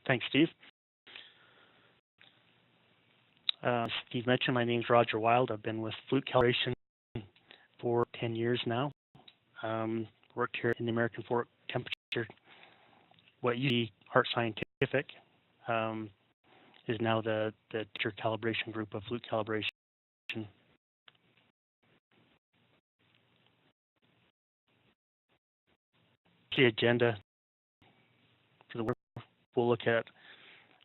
Thanks, Steve. Steve mentioned, my name is Roger Wild. I've been with Fluke Calibration for 10 years now. Worked here in the American Fork Temperature. What used to be Hart Scientific is now the Temperature Calibration Group of Fluke Calibration. The agenda for the work, we'll look at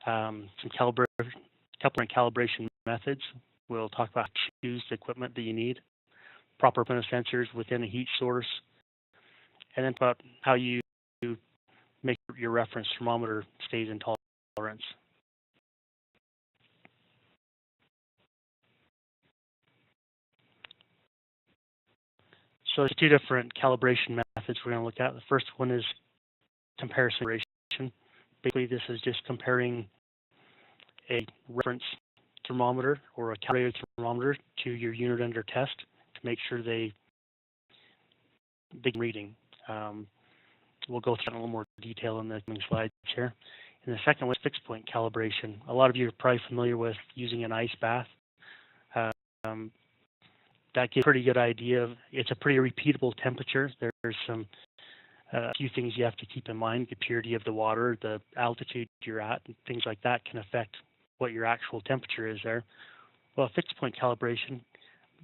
some calibration methods. We'll talk about choose the equipment that you need, proper amount of sensors within a heat source, and then about how you make your reference thermometer stays in tolerance. So there's two different calibration methods we're going to look at. The first one is comparison. Basically, this is just comparing a reference thermometer or a calibrated thermometer to your unit under test to make sure they can reading. We'll go through in a little more detail in the coming slides here. And the second was fixed point calibration. A lot of you are probably familiar with using an ice bath. That gives a pretty good idea of, it's a pretty repeatable temperature. There's some a few things you have to keep in mind: the purity of the water, the altitude you're at, and things like that can affect what your actual temperature is there. Well, fixed point calibration,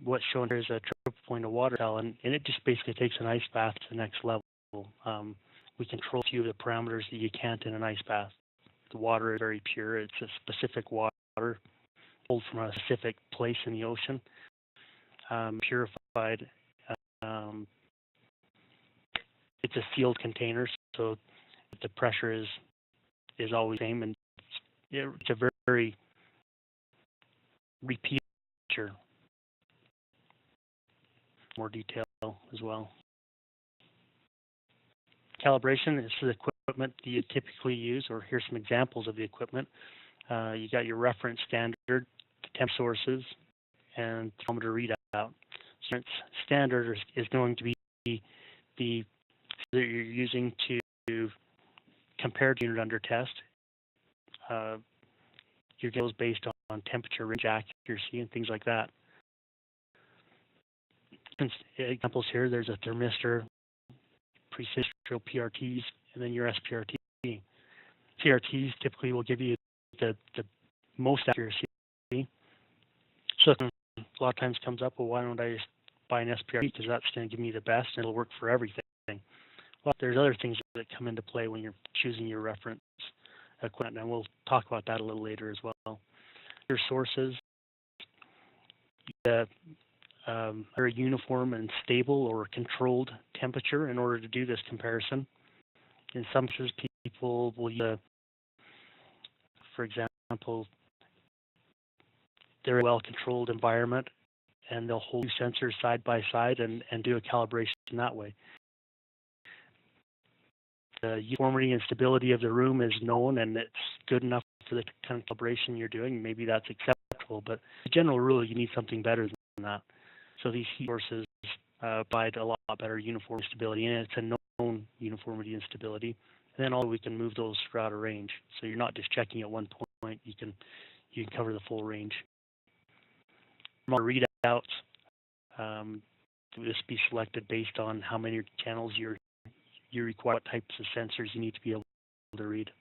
what's shown here is a triple point of water cell, and it just basically takes an ice bath to the next level. We control a few of the parameters that you can't in an ice bath. The water is very pure. It's a specific water pulled from a specific place in the ocean, purified. It's a sealed container, so the pressure is always the same, and it's a very repeat picture. More detail as well. Calibration is the equipment that you typically use, or here's some examples of the equipment. You got your reference standard, temp sources, and thermometer readout. So standard is going to be the that you're using to compare the unit under test. Your data is based on temperature, range, accuracy, and things like that. Examples here: there's a thermistor, precision PRTs, and then your SPRT. PRTs typically will give you the most accuracy. So a lot of times comes up, well, why don't I just buy an SPRT, because that's going to give me the best and it'll work for everything. Well, there's other things that come into play when you're choosing your reference equipment, and we'll talk about that a little later as well. Your sources, very uniform and stable or controlled temperature in order to do this comparison. In some cases, people will use, for example, they're a well-controlled environment, and they'll hold two sensors side by side and do a calibration that way. The uniformity and stability of the room is known, and it's good enough for the kind of calibration you're doing. Maybe that's acceptable, but the general rule, you need something better than that. So these heat sources provide a lot better uniform stability, and it's a known uniformity and stability. And then also we can move those throughout a range. So you're not just checking at one point, you can cover the full range. Readouts, this be selected based on how many channels you require, what types of sensors you need to be able to read.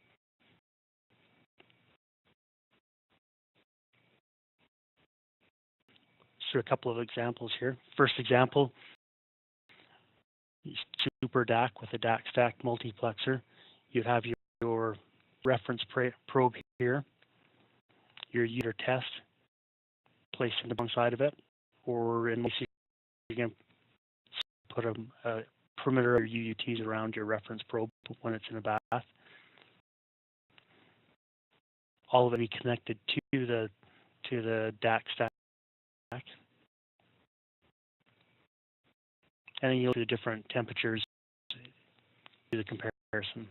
So a couple of examples here. First example, super DAC with a DAC stack multiplexer. You have your reference probe here, your user test placed in the wrong side of it, or in most you can put a perimeter or UUTs around your reference probe when it's in a bath. All of it be connected to the DAC stack, and then you'll do different temperatures to do the comparison.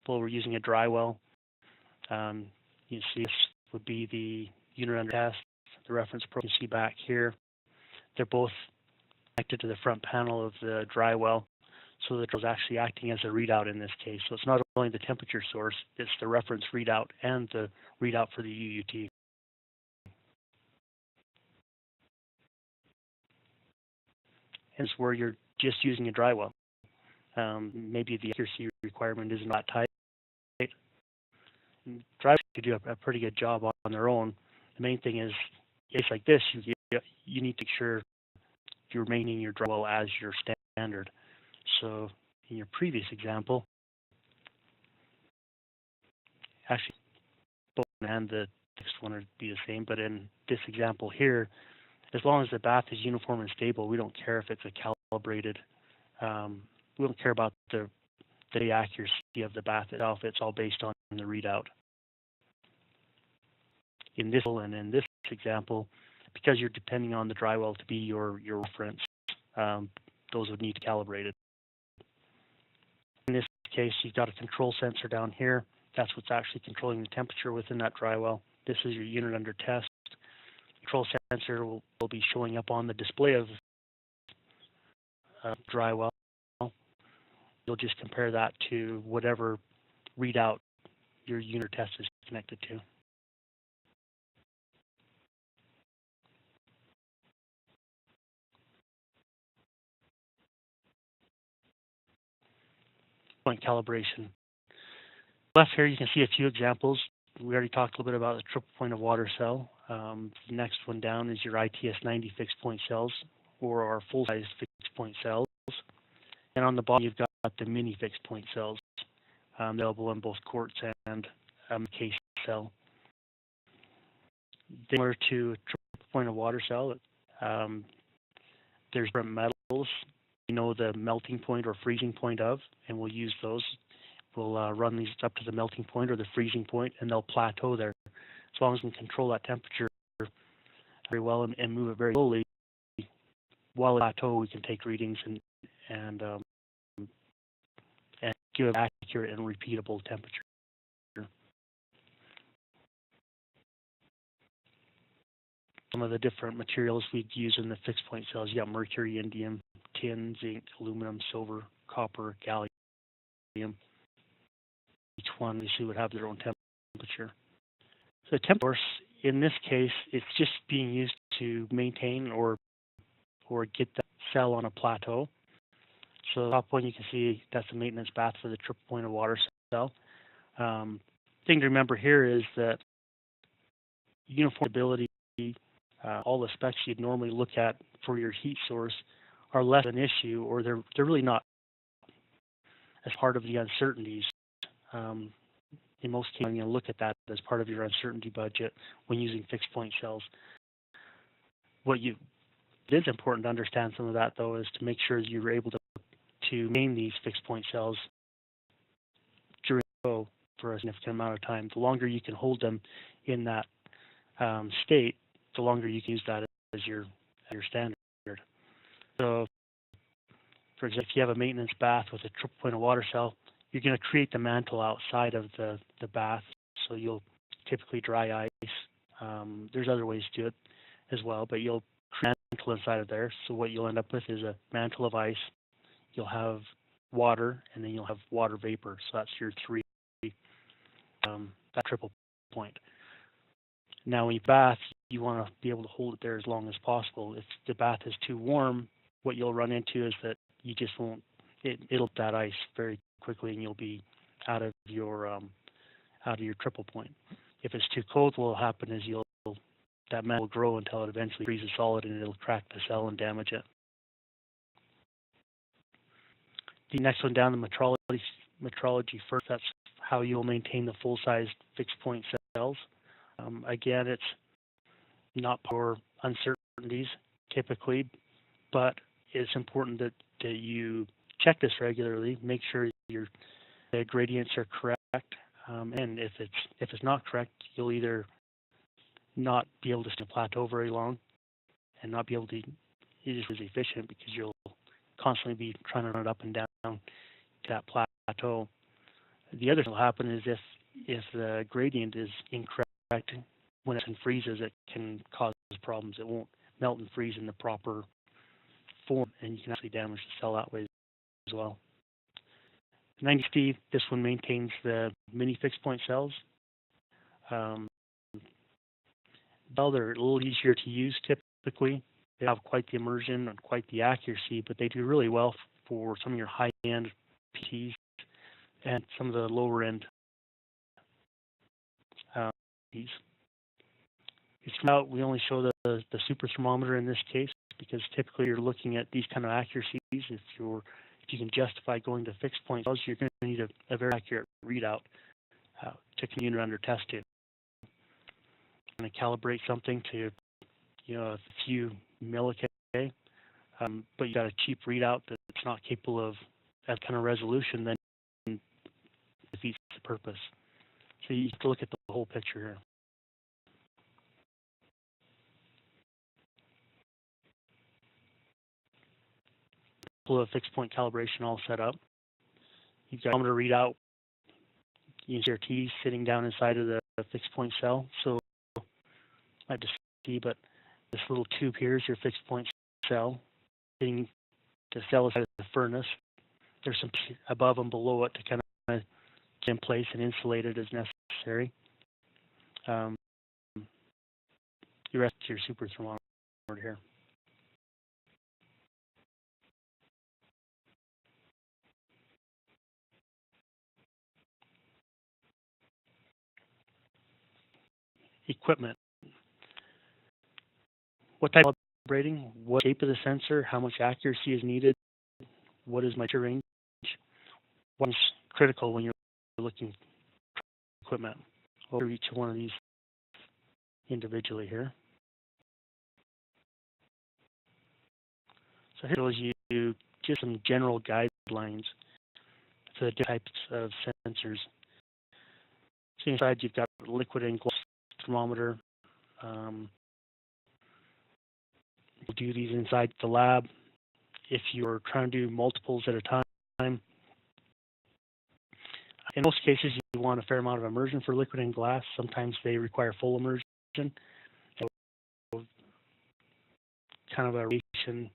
Well, we're using a dry well. You see this would be the unit under test, the reference probe you see back here. They're both connected to the front panel of the dry well. So the drill is actually acting as a readout in this case. So it's not only the temperature source, it's the reference readout and the readout for the UUT. And it's where you're just using a dry well. Maybe the accuracy requirement isn't that tight. Dry wells could do a pretty good job on their own. The main thing is, it's like this, you need to make sure you're maintaining your dry well as your standard. So in your previous example, actually both and the next one would be the same, but in this example here, as long as the bath is uniform and stable, we don't care if it's a calibrated, we don't care about the accuracy of the bath itself. It's all based on the readout. In this and in this example, because you're depending on the dry well to be your reference, those would need to be calibrated. In this case, you've got a control sensor down here. That's what's actually controlling the temperature within that dry well. This is your unit under test. Control sensor will be showing up on the display of dry well. You'll just compare that to whatever readout your unit test is connected to. Point calibration. Left here, you can see a few examples. We already talked a little bit about the triple point of water cell. The next one down is your ITS-90 fixed point cells, or our full-size fixed point cells. And on the bottom, you've got the mini fixed point cells, available in both quartz and case cell. Similar to a triple point of water cell, there's different metals. We know the melting point or freezing point of, and we'll use those. We'll run these up to the melting point or the freezing point, and they'll plateau there. As long as we can control that temperature very well and move it very slowly, while it plateau, we can take readings and give an accurate and repeatable temperature. Some of the different materials we'd use in the fixed point cells, you got mercury, indium, tin, zinc, aluminum, silver, copper, gallium. Each one, obviously, would have their own temperature. So the temperature, in this case, it's just being used to maintain or get the cell on a plateau. So the top one, you can see that's the maintenance bath for the triple point of water cell. Thing to remember here is that uniform stability, all the specs you'd normally look at for your heat source are less an issue, or they're really not as part of the uncertainties. In most cases, you're going to look at that as part of your uncertainty budget when using fixed point cells. It is important to understand some of that, though, is to make sure you're able to maintain these fixed point cells during the flow for a significant amount of time. The longer you can hold them in that state, the longer you can use that as your standard. So, for example, if you have a maintenance bath with a triple point of water cell, you're going to create the mantle outside of the bath, so you'll typically dry ice. There's other ways to do it as well, but you'll create a mantle inside of there. So what you'll end up with is a mantle of ice. You'll have water, and then you'll have water vapor. So that's your three, that triple point. Now, when you bath, you want to be able to hold it there as long as possible. If the bath is too warm, what you'll run into is that you just won't. It'll that ice very quickly, and you'll be out of your triple point. If it's too cold, what will happen is that mantle will grow until it eventually freezes solid, and it'll crack the cell and damage it. The next one down, the metrology first. That's how you'll maintain the full-size fixed point cells. Again, it's not for uncertainties typically, but it's important that you check this regularly. Make sure the gradients are correct, and if it's not correct, you'll either not be able to stay plateau very long and not be able to use it as efficient because you'll constantly be trying to run it up and down to that plateau. The other thing that will happen is if the gradient is incorrect, when it freezes, it can cause problems. It won't melt and freeze in the proper form, and you can actually damage the cell that way as well. 9060, this one maintains the mini fixed point cells. Well, they're a little easier to use typically. They have quite the immersion and quite the accuracy, but they do really well for some of your high-end PTs and some of the lower-end PTs. We only show the super thermometer in this case because typically you're looking at these kind of accuracies. If you can justify going to fixed point cells, you're going to need a very accurate readout to unit under testing. Going to calibrate something to a few milli-K, but you got a cheap readout that's not capable of that kind of resolution, then it defeats the purpose. So you have to look at the whole picture here. A fixed point calibration all set up. You've got a thermometer readout. You see your T sitting down inside of the fixed point cell. So I have to see, but this little tube here is your fixed point cell. Sitting the cell inside of the furnace. There's some above and below it to kind of get in place and insulate it as necessary. The rest of your super thermometer here. Equipment. What type of calibrating? What shape of the sensor? How much accuracy is needed? What is my range? What's critical when you're looking for equipment? We'll go through each one of these individually here. So here shows you just some general guidelines for the different types of sensors. So inside you've got liquid and glass thermometer. We'll do these inside the lab. If you're trying to do multiples at a time, in most cases you want a fair amount of immersion for liquid and glass. Sometimes they require full immersion. So kind of a relation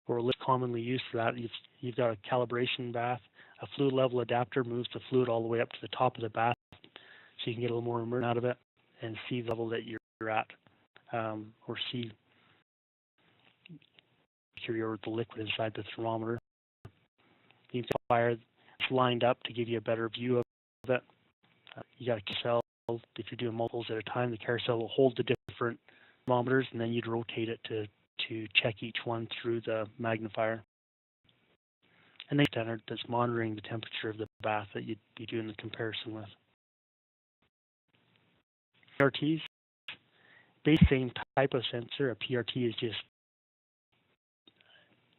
or less commonly used for that. You've got a calibration bath. A fluid level adapter moves the fluid all the way up to the top of the bath, so you can get a little more immersion out of it and see the level that you're at, or see the liquid inside the thermometer. You've got fire that's lined up to give you a better view of it. You got a carousel. If you're doing multiples at a time, the carousel will hold the different thermometers, and then you'd rotate it to check each one through the magnifier. And then standard that's monitoring the temperature of the bath that you'd be doing the comparison with. PRTs, basic same type of sensor. A PRT is just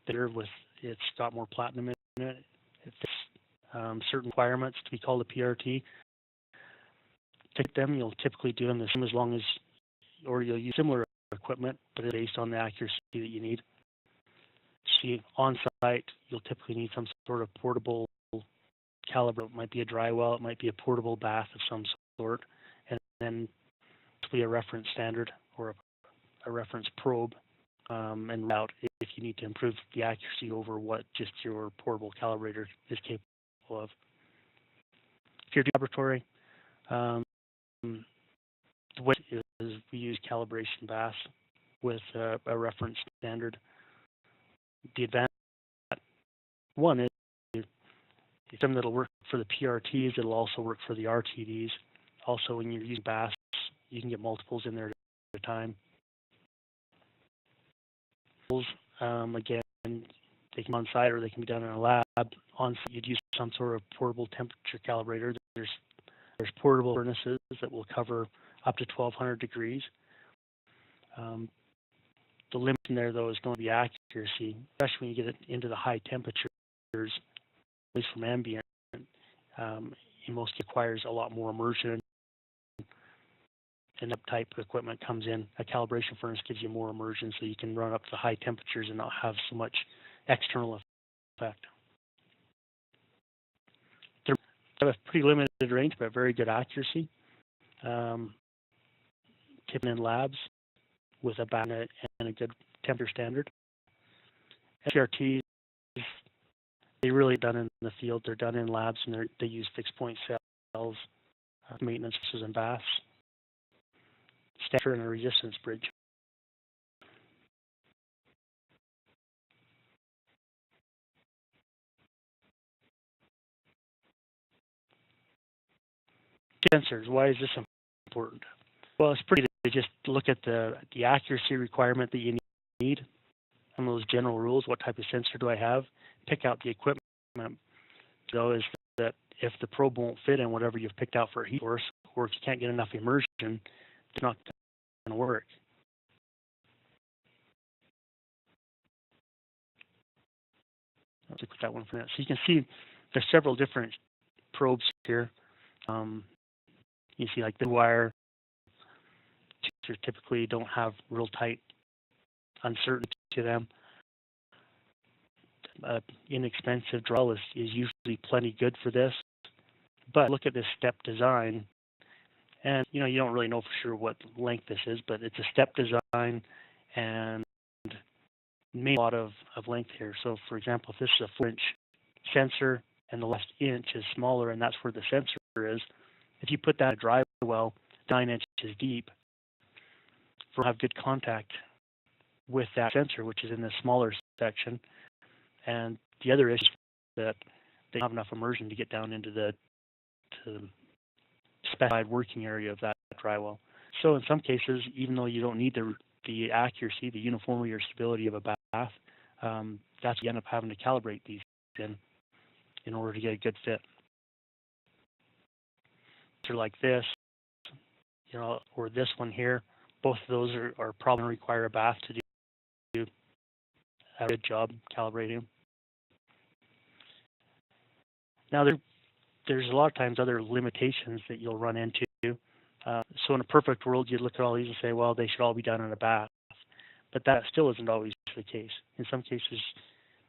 better with, it's got more platinum in it. It fits certain requirements to be called a PRT. To get them, you'll typically do them the same as long as, or you'll use similar equipment, but it's based on the accuracy that you need. See, on site, you'll typically need some sort of portable calibrator. It might be a dry well, it might be a portable bath of some sort, and then be a reference standard or a reference probe, and route if you need to improve the accuracy over what just your portable calibrator is capable of. If you're doing laboratory, the way is we use calibration baths with a reference standard. The advantage one is something that'll work for the PRTs, it'll also work for the RTDs. Also, when you're using baths, you can get multiples in there at a time. Again, they can be on site or they can be done in a lab. On site, you'd use some sort of portable temperature calibrator. There's portable furnaces that will cover up to 1200 degrees. The limit in there, though, is going to be accuracy, especially when you get it into the high temperatures, at least from ambient. In most requires a lot more immersion, and that type of equipment comes in. A calibration furnace gives you more immersion, so you can run up to high temperatures and not have so much external effect. They have a pretty limited range, but very good accuracy. Tipping in labs with a bath and a good temperature standard. PRTs, really done in the field. They're done in labs, and they use fixed point cells, maintenance and baths, stature, and a resistance bridge. Sensors. Why is this important? Well, it's pretty to just look at the accuracy requirement that you need and those general rules. What type of sensor do I have? Pick out the equipment. So is that if the probe won't fit in whatever you've picked out for a heat source, or if you can't get enough immersion, it's not going to work. I'll look at that one for that. So you can see there's several different probes here. You see like the wire typically don't have real tight uncertainty to them. Inexpensive drill is usually plenty good for this, but look at this step design, and you don't really know for sure what length this is, but it's a step design and made a lot of length here. So for example, if this is a 4-inch sensor and the last inch is smaller and that's where the sensor is, if you put that in a dry well 9 inches deep, we'll have good contact with that sensor, which is in the smaller section. And the other issue is that they don't have enough immersion to get down into the specified working area of that dry well. So in some cases, even though you don't need the accuracy, the uniformity or stability of a bath, that's you end up having to calibrate these in order to get a good fit. So like this, or this one here, both of those are probably going to require a bath to do a good job calibrating. Now there's a lot of times other limitations that you'll run into. So in a perfect world, you'd look at all these and say, well, they should all be done in a bath. But that still isn't always the case. In some cases,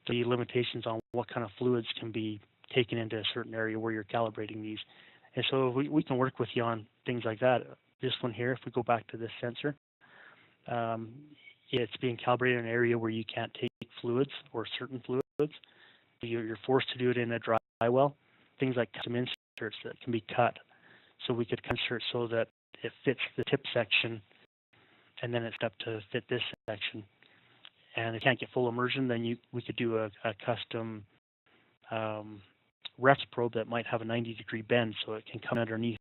the limitations on what kind of fluids can be taken into a certain area where you're calibrating these. And so we can work with you on things like that. This one here, if we go back to this sensor, it's being calibrated in an area where you can't take fluids or certain fluids. You're forced to do it in a dry well. Things like custom inserts that can be cut. So we could insert so that it fits the tip section, and then it's up to fit this section. And if you can't get full immersion, then we could do a custom ref probe that might have a 90-degree bend, so it can come underneath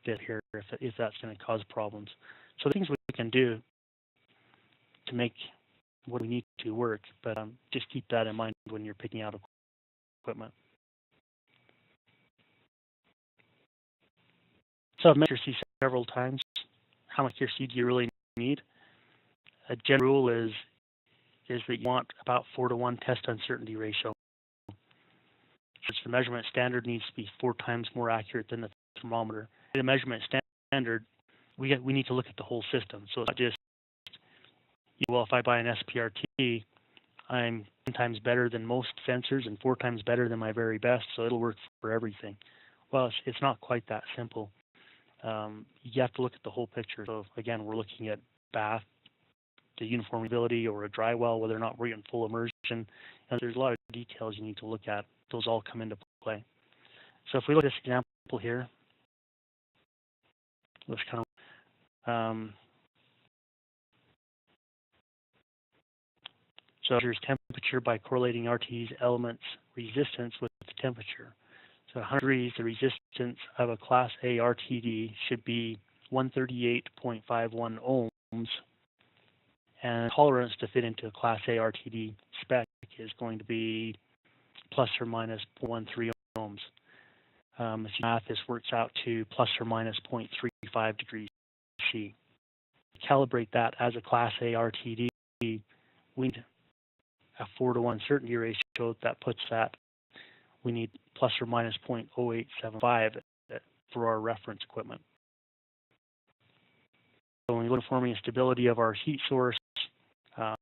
it here if that's going to cause problems. So things we can do to make what we need to work, but just keep that in mind when you're picking out equipment. So I've mentioned accuracy several times. How much accuracy do you really need? A general rule is that you want about 4-to-1 test uncertainty ratio. The measurement standard needs to be 4 times more accurate than the thermometer. In a measurement standard, we need to look at the whole system. So it's not just, well, if I buy an SPRT, I'm 10 times better than most sensors and 4 times better than my very best, so it'll work for everything. Well, it's not quite that simple. You have to look at the whole picture. So again, we're looking at bath, the uniformability, or a dry well, whether or not we're getting full immersion. And there's a lot of details you need to look at. Those all come into play. So if we look at this example here, let's kind of so here's temperature by correlating RTD's elements resistance with the temperature. So 100 degrees, the resistance of a Class A RTD should be 138.51 ohms, and tolerance to fit into a Class A RTD spec is going to be plus or minus 0.13 ohms. If you math, this works out to plus or minus 0.35 degrees C. To calibrate that as a Class A RTD, we need a 4-to-1 certainty ratio. That puts that, we need plus or minus 0.0875 for our reference equipment. So when we look at forming a stability of our heat source, our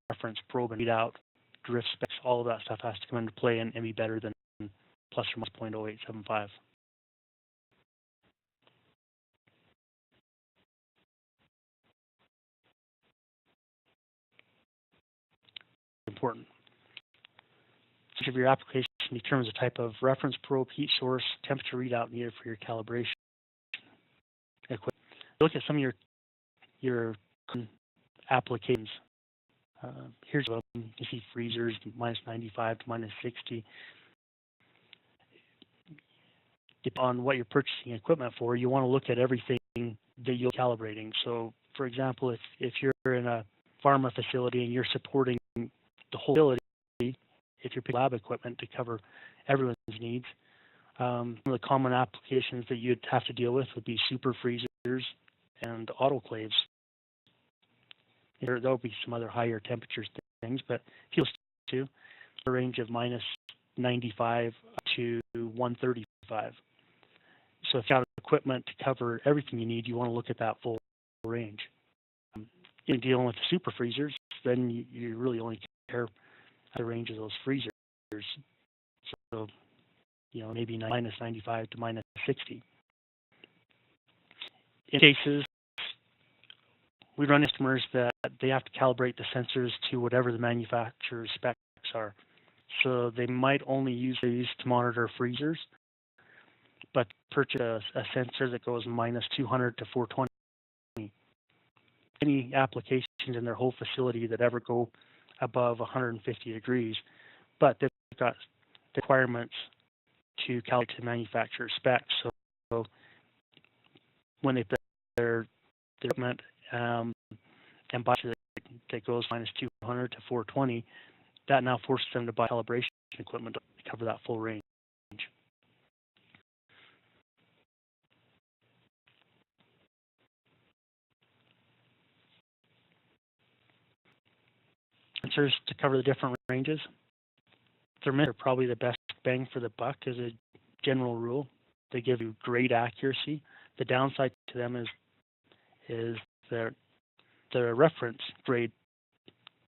reference probe and readout, drift specs, all of that stuff has to come into play and be better than plus or minus 0.0875. Important. of your application determines the type of reference probe, heat source, temperature readout needed for your calibration equipment. Look at some of your applications. Here's one. You see freezers, -95 to -60. Depending on what you're purchasing equipment for, you want to look at everything that you're calibrating. So, for example, if you're in a pharma facility and you're supporting the whole facility, if you're picking lab equipment to cover everyone's needs, some of the common applications that you'd have to deal with would be super freezers and autoclaves. There'll be some other higher temperatures things, but if you listen to a range of -95 to 135. So if you have equipment to cover everything you need, you want to look at that full range. If you're dealing with super freezers, then you really only care the range of those freezers. So, maybe -95 to -60. In cases, we run customers that they have to calibrate the sensors to whatever the manufacturer's specs are. So they might only use these to monitor freezers, but purchase a sensor that goes -200 to 420. Any applications in their whole facility that ever go above 150 degrees, but they've got the requirements to calibrate to manufacturer specs. So when they put their equipment and buy that goes -200 to 420, that now forces them to buy calibration equipment to cover that full range. Sensors to cover the different ranges. Thermometers are probably the best bang for the buck as a general rule. They give you great accuracy. The downside to them is their reference grade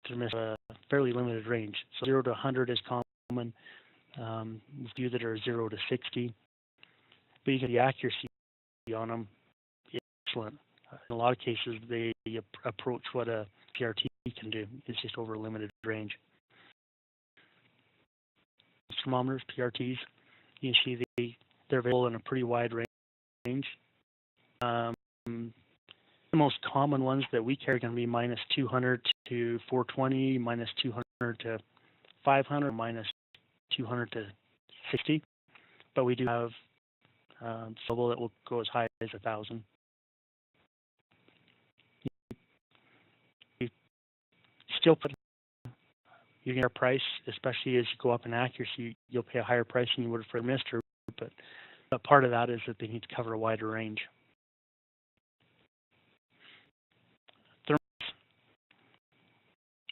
thermometers have a fairly limited range. So 0 to 100 is common. A few that are 0 to 60, but you get the accuracy on them. It's excellent. In a lot of cases, they approach what a PRT can do. It's just over a limited range. Thermometers, PRTs, you see they're available in a pretty wide range. The most common ones that we carry are going to be -200 to 420, -200 to 500, -200 to 60. But we do have several that will go as high as 1,000. You still put your price, especially as you go up in accuracy, you'll pay a higher price than you would for a thermistor. But part of that is that they need to cover a wider range.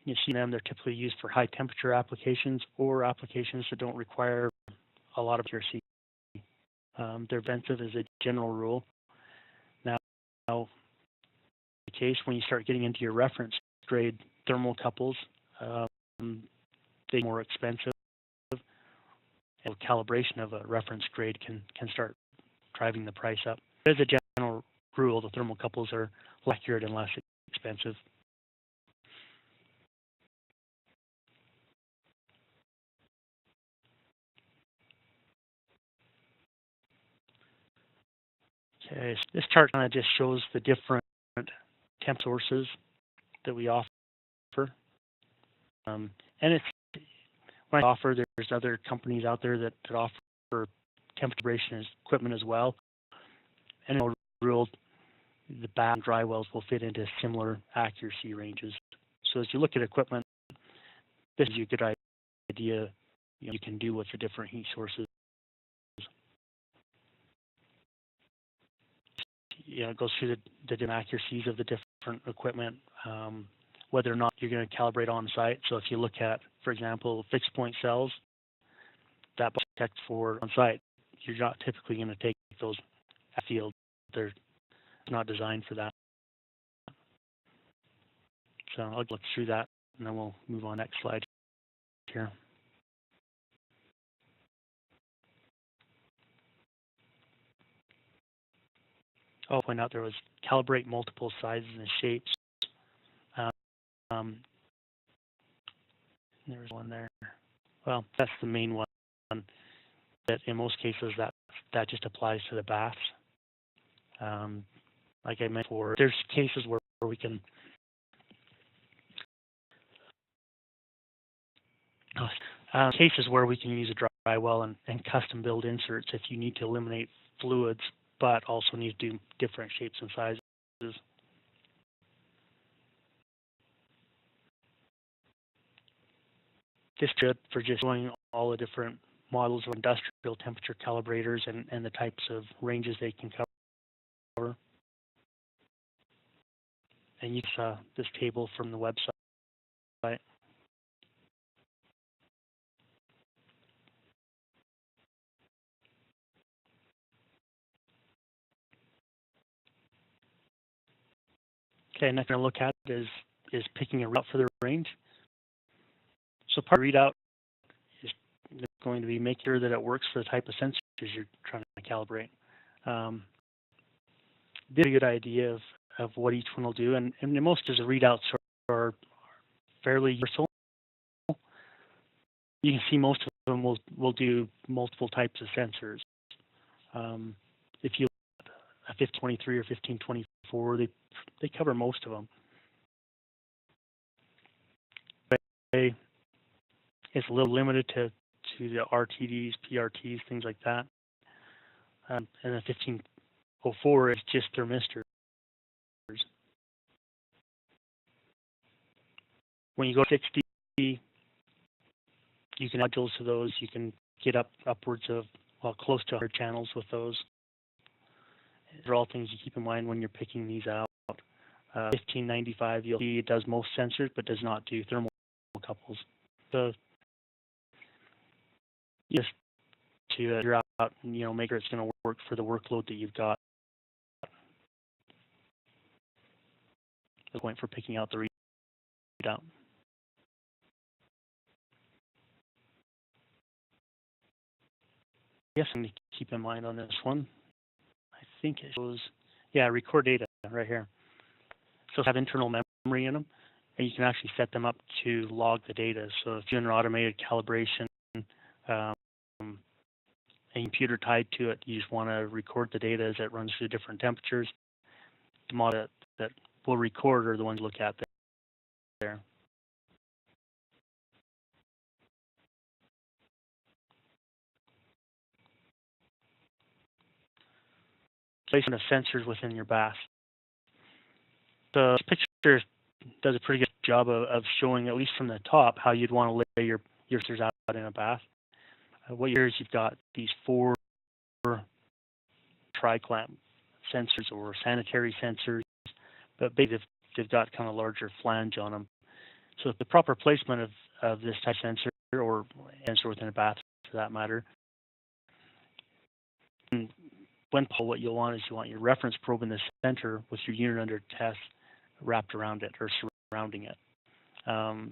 You see them, they're typically used for high temperature applications or applications that don't require a lot of accuracy. They're expensive as a general rule. Now, the case when you start getting into your reference grade thermocouples, they're more expensive. And calibration of a reference grade can start driving the price up. As a general rule, the thermocouples are less accurate and less expensive. Okay, so this chart kind of just shows the different temp sources that we offer. And it's when I offer, there's other companies out there that offer temperature equipment as well. And in real, the bath and dry wells will fit into similar accuracy ranges. So as you look at equipment, this is a good idea you can do with the different heat sources. It goes through the different accuracies of the different equipment, whether or not you're going to calibrate on site. So if you look at, for example, fixed point cells, that protect for on site, you're not typically going to take those at field. They're not designed for that. So I'll look through that, and then we'll move on next slide here. I'll point out there was calibrate multiple sizes and shapes. There's one there. Well, that's the main one. That in most cases that just applies to the baths. Like I mentioned before, there's cases where we can use a dry well and custom build inserts if you need to eliminate fluids, but also need to do different shapes and sizes. This is good for just showing all the different models of industrial temperature calibrators and the types of ranges they can cover. And you saw this table from the website. Okay, next I'm going to look at is picking a route for the range. So part of the readout is going to be make sure that it works for the type of sensors you're trying to calibrate. This is a good idea of what each one will do, and most of the readouts are fairly universal. You can see most of them will do multiple types of sensors. If you look at a 1523 or 1524, they cover most of them. It's a little limited to the RTDs, PRTs, things like that. And the 1504 is just thermistors. When you go to 60, you can add modules to those. You can get upwards of, well, close to 100 channels with those. These are all things you keep in mind when you're picking these out. 1595, you'll see it does most sensors, but does not do thermocouples. So just to figure out, make sure it's going to work for the workload that you've got. The point for picking out the readout. Yes, something to keep in mind on this one. I think it shows, yeah, record data right here. So have internal memory in them, and you can actually set them up to log the data. So if you're in an automated calibration, a computer tied to it, you just want to record the data as it runs through different temperatures. The model that will record are the ones you look at there. Placement of sensors within your bath. The picture does a pretty good job of showing, at least from the top, how you'd want to lay your sensors out in a bath. What years you've got these 4 tri-clamp sensors or sanitary sensors, but they've got kind of larger flange on them. So the proper placement of this type of sensor, or sensor within a bath for that matter, and what you'll want is you want your reference probe in the center with your unit under test wrapped around it or surrounding it.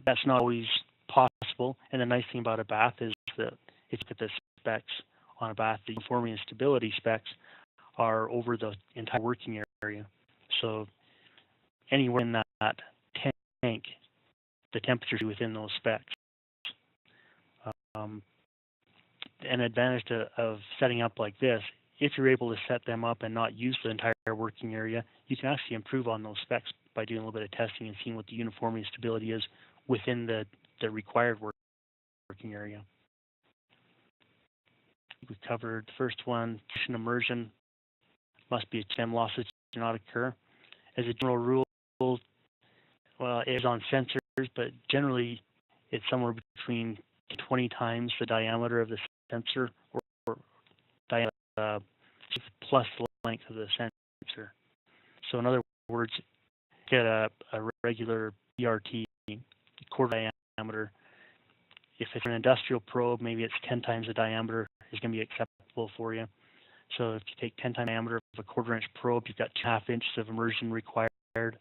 That's not always possible, and the nice thing about a bath is that if you look at the specs on a bath, the uniformity and stability specs are over the entire working area. So anywhere in that tank, the temperature is within those specs. An advantage of setting up like this, if you're able to set them up and not use the entire working area, you can actually improve on those specs by doing a little bit of testing and seeing what the uniformity and stability is within the required working area. We covered the first one, immersion must be a stem losses do not occur. As a general rule, well, it is on sensors, but generally it's somewhere between 20 times the diameter of the sensor or plus the length of the sensor. So in other words, get a regular PRT quarter diameter. If it's an industrial probe, maybe it's 10 times the diameter is going to be acceptable for you. So if you take 10 times the diameter of a 1/4 inch probe, you've got 2.5 inches of immersion required. The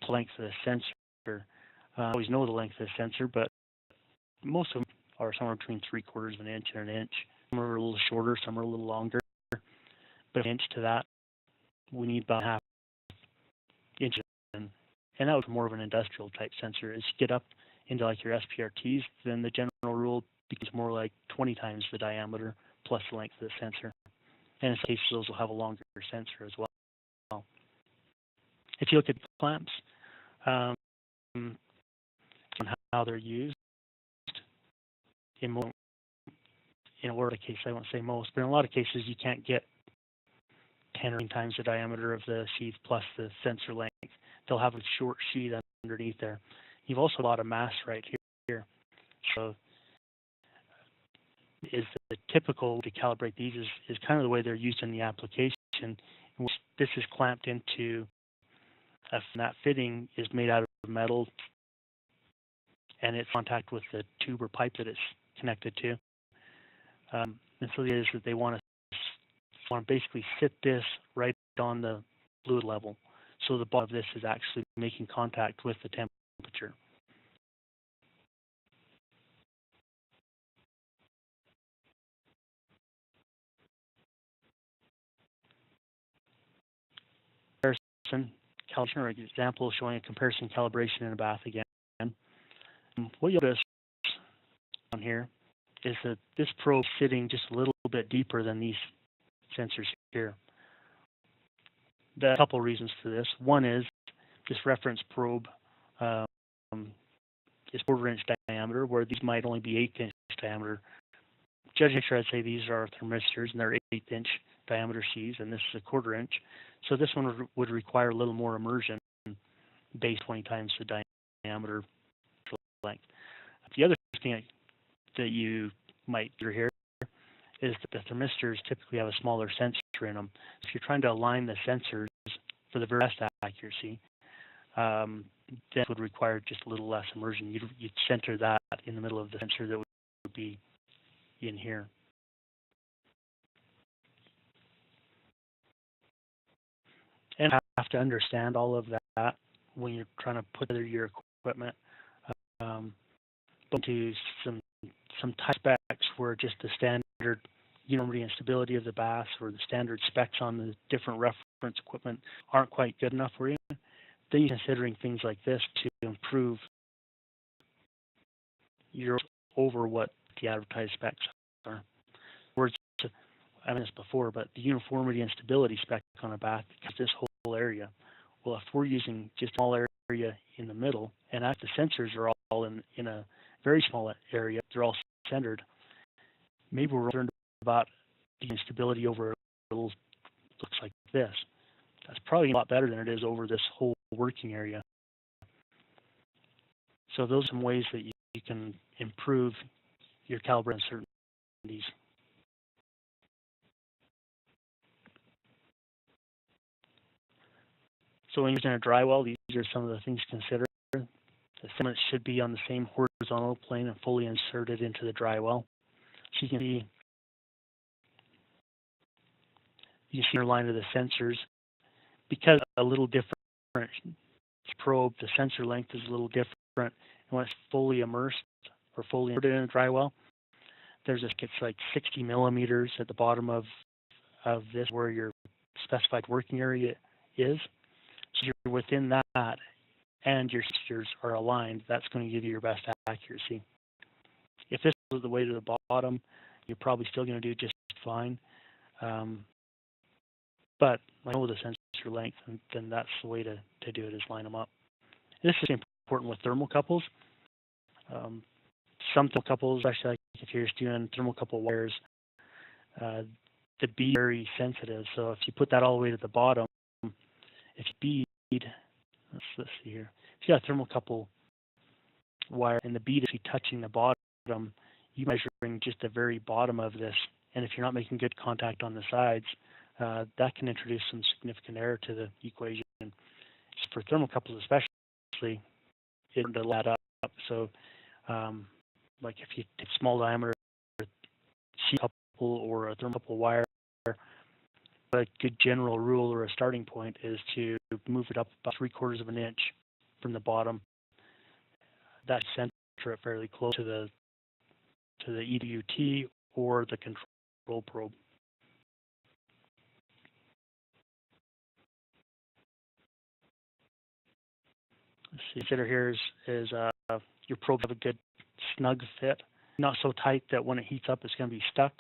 length of the sensor. I always know the length of the sensor, but most of them are somewhere between 3/4 of an inch and an inch. Some are a little shorter, some are a little longer. But an inch to that, we need about 1/2 inch. And that was more of an industrial type sensor. As you get up into like your SPRTs, then the general rule becomes more like 20 times the diameter plus the length of the sensor. And in some cases, those will have a longer sensor as well. If you look at clamps, on how they're used, in a lot of cases, I won't say most, but in a lot of cases, you can't get 10 or 20 times the diameter of the sheath plus the sensor length. They'll have a short sheath underneath there. You've also got a lot of mass right here. So is the typical to calibrate these is kind of the way they're used in the application, in which this is clamped into that fitting is made out of metal, and it's in contact with the tube or pipe that it's connected to. And so it is that they want to basically sit this right on the fluid level. So the bottom of this is actually making contact with the temperature. Calibration, or example showing a comparison calibration in a bath again. What you'll notice on here is that this probe is sitting just a little bit deeper than these sensors here. There are a couple of reasons for this. One is this reference probe is 1/4 inch diameter, where these might only be 1/8 inch diameter. Judging sure, I'd say these are thermistors and they're 1/8 inch diameter sheaths, and this is 1/4 inch. So this one would require a little more immersion, base 20 times the diameter length. The other thing that you might hear here is that the thermistors typically have a smaller sensor in them. If you're trying to align the sensors for the very best accuracy, that would require just a little less immersion. You'd center that in the middle of the sensor that would be in here. And you have to understand all of that when you're trying to put together your equipment. To some type specs where just the standard uniformity and stability of the baths or the standard specs on the different reference equipment aren't quite good enough for you, then you're considering things like this to improve your over what the advertised specs are. Words, I mean this before, but the uniformity and stability spec on a bath covers this whole area. Well, if we're using just a small area in the middle, and if the sensors are all in a very small area, they're all centered, maybe we're concerned about the instability over a little looks like this. That's probably a lot better than it is over this whole working area. So those are some ways that you can improve your calibration certainties. So when you're using a dry well, these are some of the things to consider. The cement should be on the same horizontal plane and fully inserted into the dry well. So you can see your line of the sensors. Because a little different probe, the sensor length is a little different. And when it's fully immersed or fully inserted in a dry well, it's like 60 millimeters at the bottom of this where your specified working area is. So you're within that and your sensors are aligned, that's going to give you your best accuracy. If this was the way to the bottom, you're probably still going to do just fine. But I know the sensor length, and then that's the way to do it, is line them up. This is important with thermocouples. Some thermocouples, especially like if you're just doing thermocouple wires, the bead is very sensitive. So if you put that all the way to the bottom, if you bead, let's see here, if you got a thermocouple wire and the bead is touching the bottom, you're measuring just the very bottom of this. And if you're not making good contact on the sides, that can introduce some significant error to the equation. For thermocouples especially, it'll add up. So like if you take small diameter sheet couple or a thermocouple wire, a good general rule or a starting point is to move it up about 3/4 of an inch from the bottom. That center it fairly close to the EWT or the control probe. Let's see, consider here is your probe have a good snug fit. not so tight that when it heats up it's going to be stuck,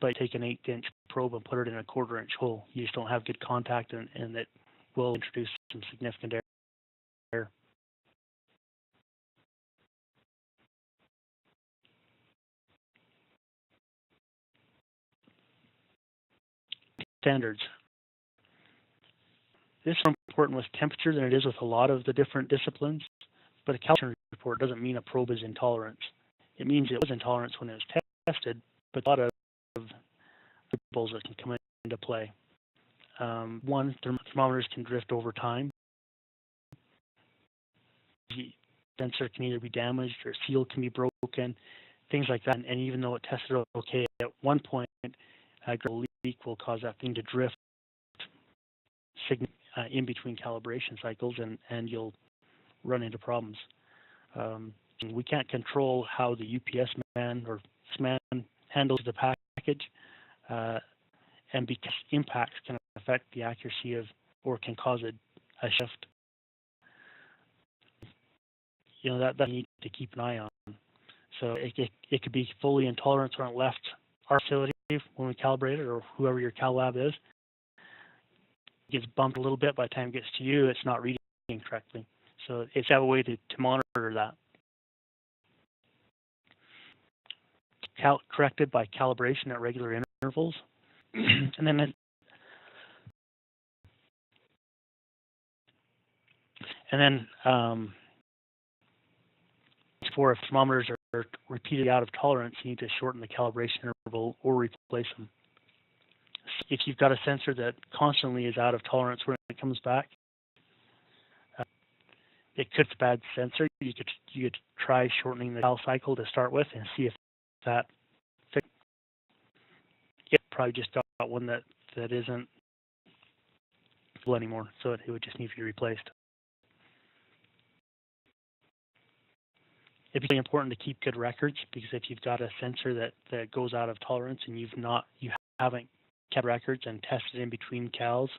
but take an 1/8" probe and put it in a 1/4" hole. You just don't have good contact, and it will introduce some significant error. Standards. This is more important with temperature than it is with a lot of the different disciplines, but a calibration report doesn't mean a probe is in tolerance. It means it was in tolerance when it was tested, but a lot of variables that can come into play. One, thermometers can drift over time. The sensor can either be damaged or seal can be broken, things like that. And even though it tested okay at one point, a leak will cause that thing to drift in between calibration cycles, and you'll run into problems. We can't control how the UPS man or man handles the package, and because impacts can affect the accuracy of, or can cause a shift. You know, that you need to keep an eye on. So it could be fully in tolerance when it left our facility when we calibrate it, or whoever your cal lab is. It gets bumped a little bit. By the time it gets to you, it's not reading correctly. So it's a way to monitor that. Corrected by calibration at regular intervals. And then for if thermometers are repeatedly out of tolerance, you need to shorten the calibration interval or replace them. If you've got a sensor that constantly is out of tolerance when it comes back, it could be a bad sensor. You could try shortening the cal cycle to start with and see if that fixes it. It probably just got one that isn't full anymore, so it would just need to be replaced. It's really important to keep good records, because if you've got a sensor that goes out of tolerance and you haven't kept records and tested in between cals,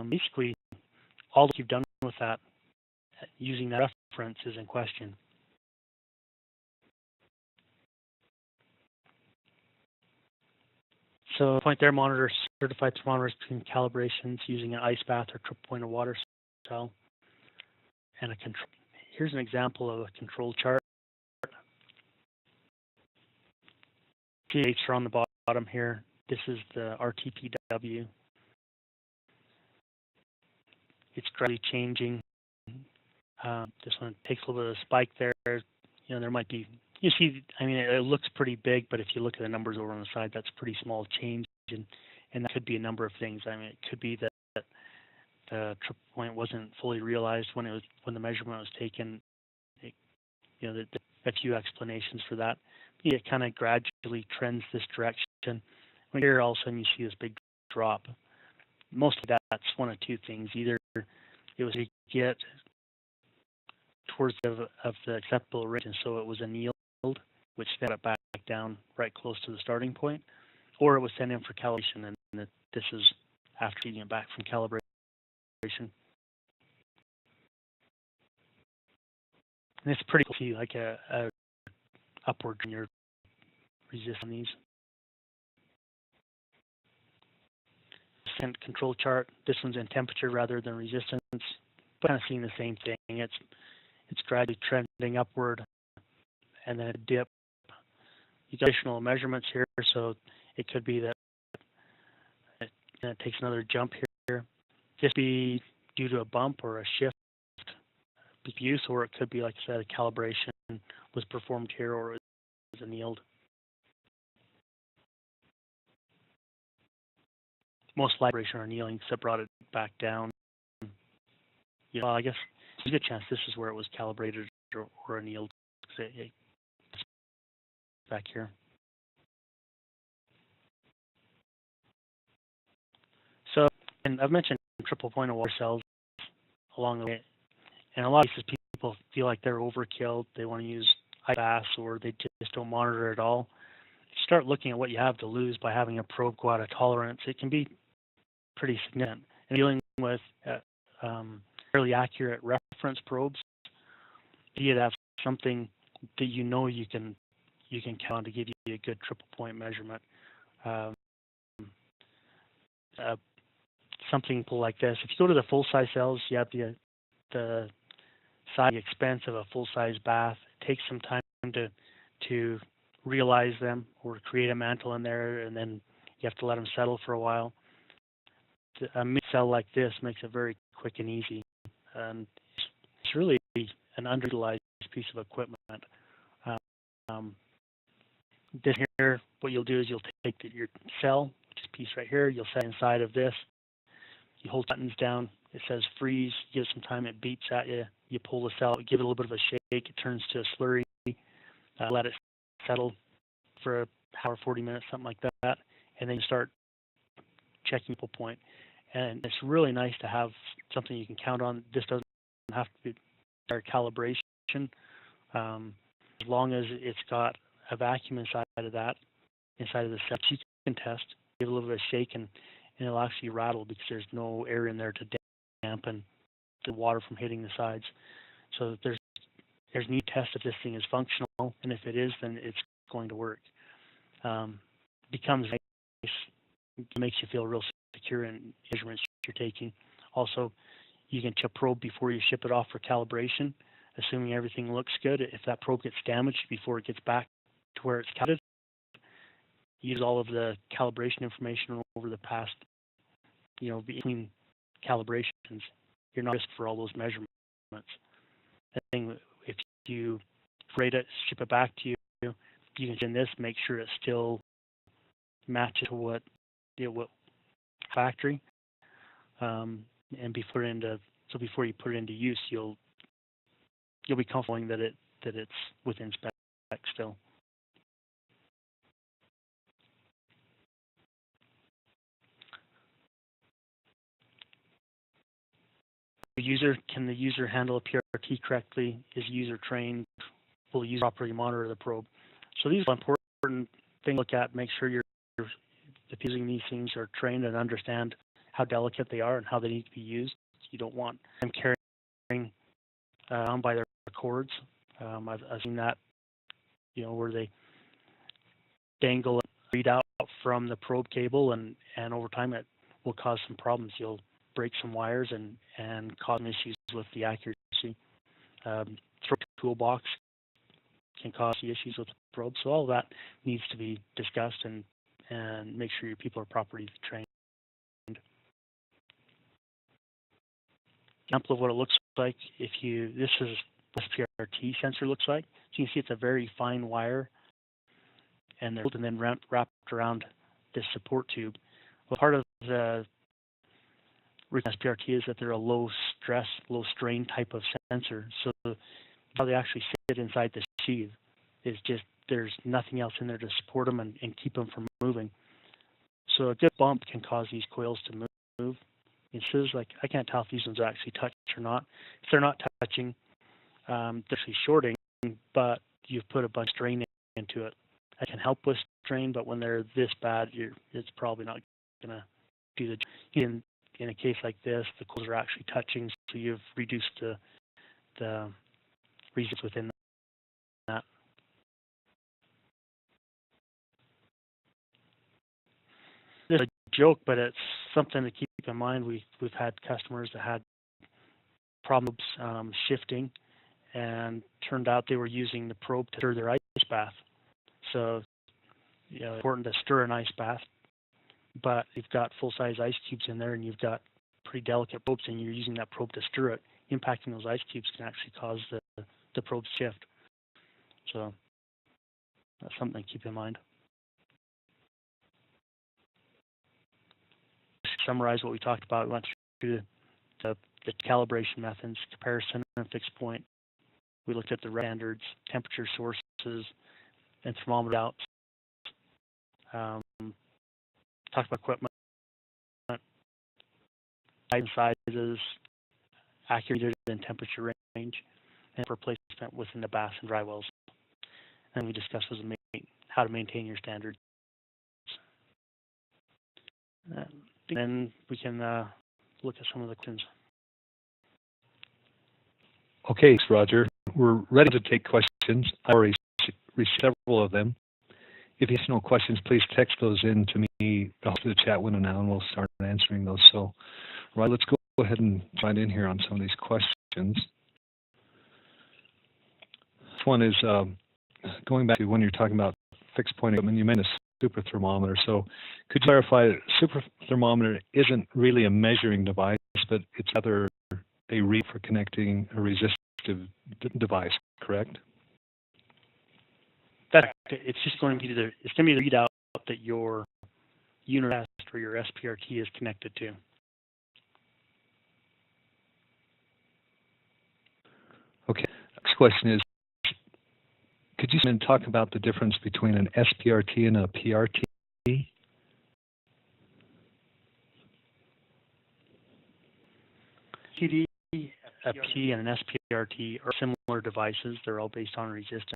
basically all that you've done with that using that reference is in question. So point there, monitor certified thermometers between calibrations using an ice bath or triple point of water cell and a control. Here's an example of a control chart. Dates are on the bottom here. This is the RTPW. It's gradually changing. This one takes a little bit of a spike there. You know, there might be, you see, I mean, it looks pretty big, but if you look at the numbers over on the side, that's a pretty small change, and that could be a number of things. I mean, it could be that the triple point wasn't fully realized when the measurement was taken. You know, a few explanations for that. It kind of gradually trends this direction. When here, all of a sudden you see this big drop. Mostly that's one of two things. Either it was to get towards of the acceptable range, and so it was annealed, which set it back down right close to the starting point, or it was sent in for calibration, and this is after feeding it back from calibration. And it's pretty cool to see like a upward in your resistance on these. Control chart. This one's in temperature rather than resistance, but kind of seeing the same thing. It's gradually trending upward, and then a dip. You got additional measurements here, so it could be that it takes another jump here. Just be due to a bump or a shift use, or it could be, like I said, a calibration was performed here, or it was annealed. Most calibration or annealing that brought it back down. You know, I guess there's a good chance this is where it was calibrated or annealed. It's back here. So, and I've mentioned triple point of water cells along the way. And a lot of cases, people feel like they're overkill. They want to use ice, or they just don't monitor at all. If you start looking at what you have to lose by having a probe go out of tolerance, it can be pretty significant. And dealing with fairly accurate reference probes, you'd have something that you can count on to give you a good triple point measurement. Something like this. If you go to the full size cells, you have the size, the expense of a full size bath. It takes some time to realize them or create a mantle in there, and then you have to let them settle for a while. A mini cell like this makes it very quick and easy, and it's really an underutilized piece of equipment. This here, what you'll do is you'll take your cell, which is a piece right here, you'll set inside of this. You hold buttons down, it says freeze, give it some time, it beeps at you, you pull the cell, give it a little bit of a shake, it turns to a slurry, let it settle for an hour, 40 minutes, something like that, and then you start checking pull point. And it's really nice to have something you can count on. This doesn't have to be our calibration. As long as it's got a vacuum inside of that, inside of the cell, you can test, give it a little bit of shake, and it'll actually rattle because there's no air in there to dampen the water from hitting the sides. So there's need to test if this thing is functional, and if it is, then it's going to work. Becomes nice, it makes you feel real secure in measurements you're taking. Also, you can check a probe before you ship it off for calibration, assuming everything looks good. If that probe gets damaged before it gets back to where it's counted, use all of the calibration information over the past, between calibrations. You're not risk for all those measurements. The thing, if you rate it, ship it back to you, you can in this make sure it still matches to what factory, and before you put it into use, you'll be comfortable that it's within spec still. Can the user handle a PRT correctly? Is the user trained? Will the user properly monitor the probe? So these are important things to look at. Make sure the people using these things are trained and understand how delicate they are and how they need to be used. You don't want them carrying on by their cords. I've seen that, where they dangle a readout from the probe cable, and over time it will cause some problems. You'll break some wires and cause some issues with the accuracy. Toolbox can cause the issues with the probe. So all of that needs to be discussed and make sure your people are properly trained. Example of what it looks like. This is what PRT sensor looks like. So you can see it's a very fine wire, and then wrapped around this support tube. Well, part of the reason PRT is that they're a low stress, low strain type of sensor. So how they actually sit inside the sheath is just there's nothing else in there to support them and keep them from moving. So a good bump can cause these coils to move. It says I can't tell if these ones are actually touched or not. If they're not touching, they're actually shorting, but you've put a bunch of strain into it. That can help with strain, but when they're this bad, it's probably not going to do the job. In a case like this, the coils are actually touching, so you've reduced the resistance within that. It's a joke, but it's something to keep in mind. We've had customers that had problems shifting, and turned out they were using the probe to stir their ice bath. So, it's important to stir an ice bath, but you've got full-size ice cubes in there, and you've got pretty delicate probes, and you're using that probe to stir it. Impacting those ice cubes can actually cause the probe shift. So that's something to keep in mind. To summarize what we talked about, we went through the calibration methods, comparison and fixed point. We looked at the standards, temperature sources, and thermometer outs. Talked about equipment, sizes, accurate and temperature range, and replacement within the baths and dry wells. And we discussed how to maintain your standards. Then we can look at some of the questions. Okay, thanks, Roger. we're ready to take questions. I already received several of them. If you have no questions, please text those in to me to the chat window now, and we'll start answering those. So, right, let's go ahead and join in here on some of these questions. This one is going back to when you're talking about fixed point equipment, you mentioned a super thermometer. So could you clarify that super thermometer isn't really a measuring device, but it's rather a read for connecting a resistive device, correct? It's just going to be the readout that your unit test or your SPRT is connected to. Okay. Next question is, could you talk about the difference between an SPRT and a PRT? PD, a P, and an SPRT are similar devices. They're all based on resistance.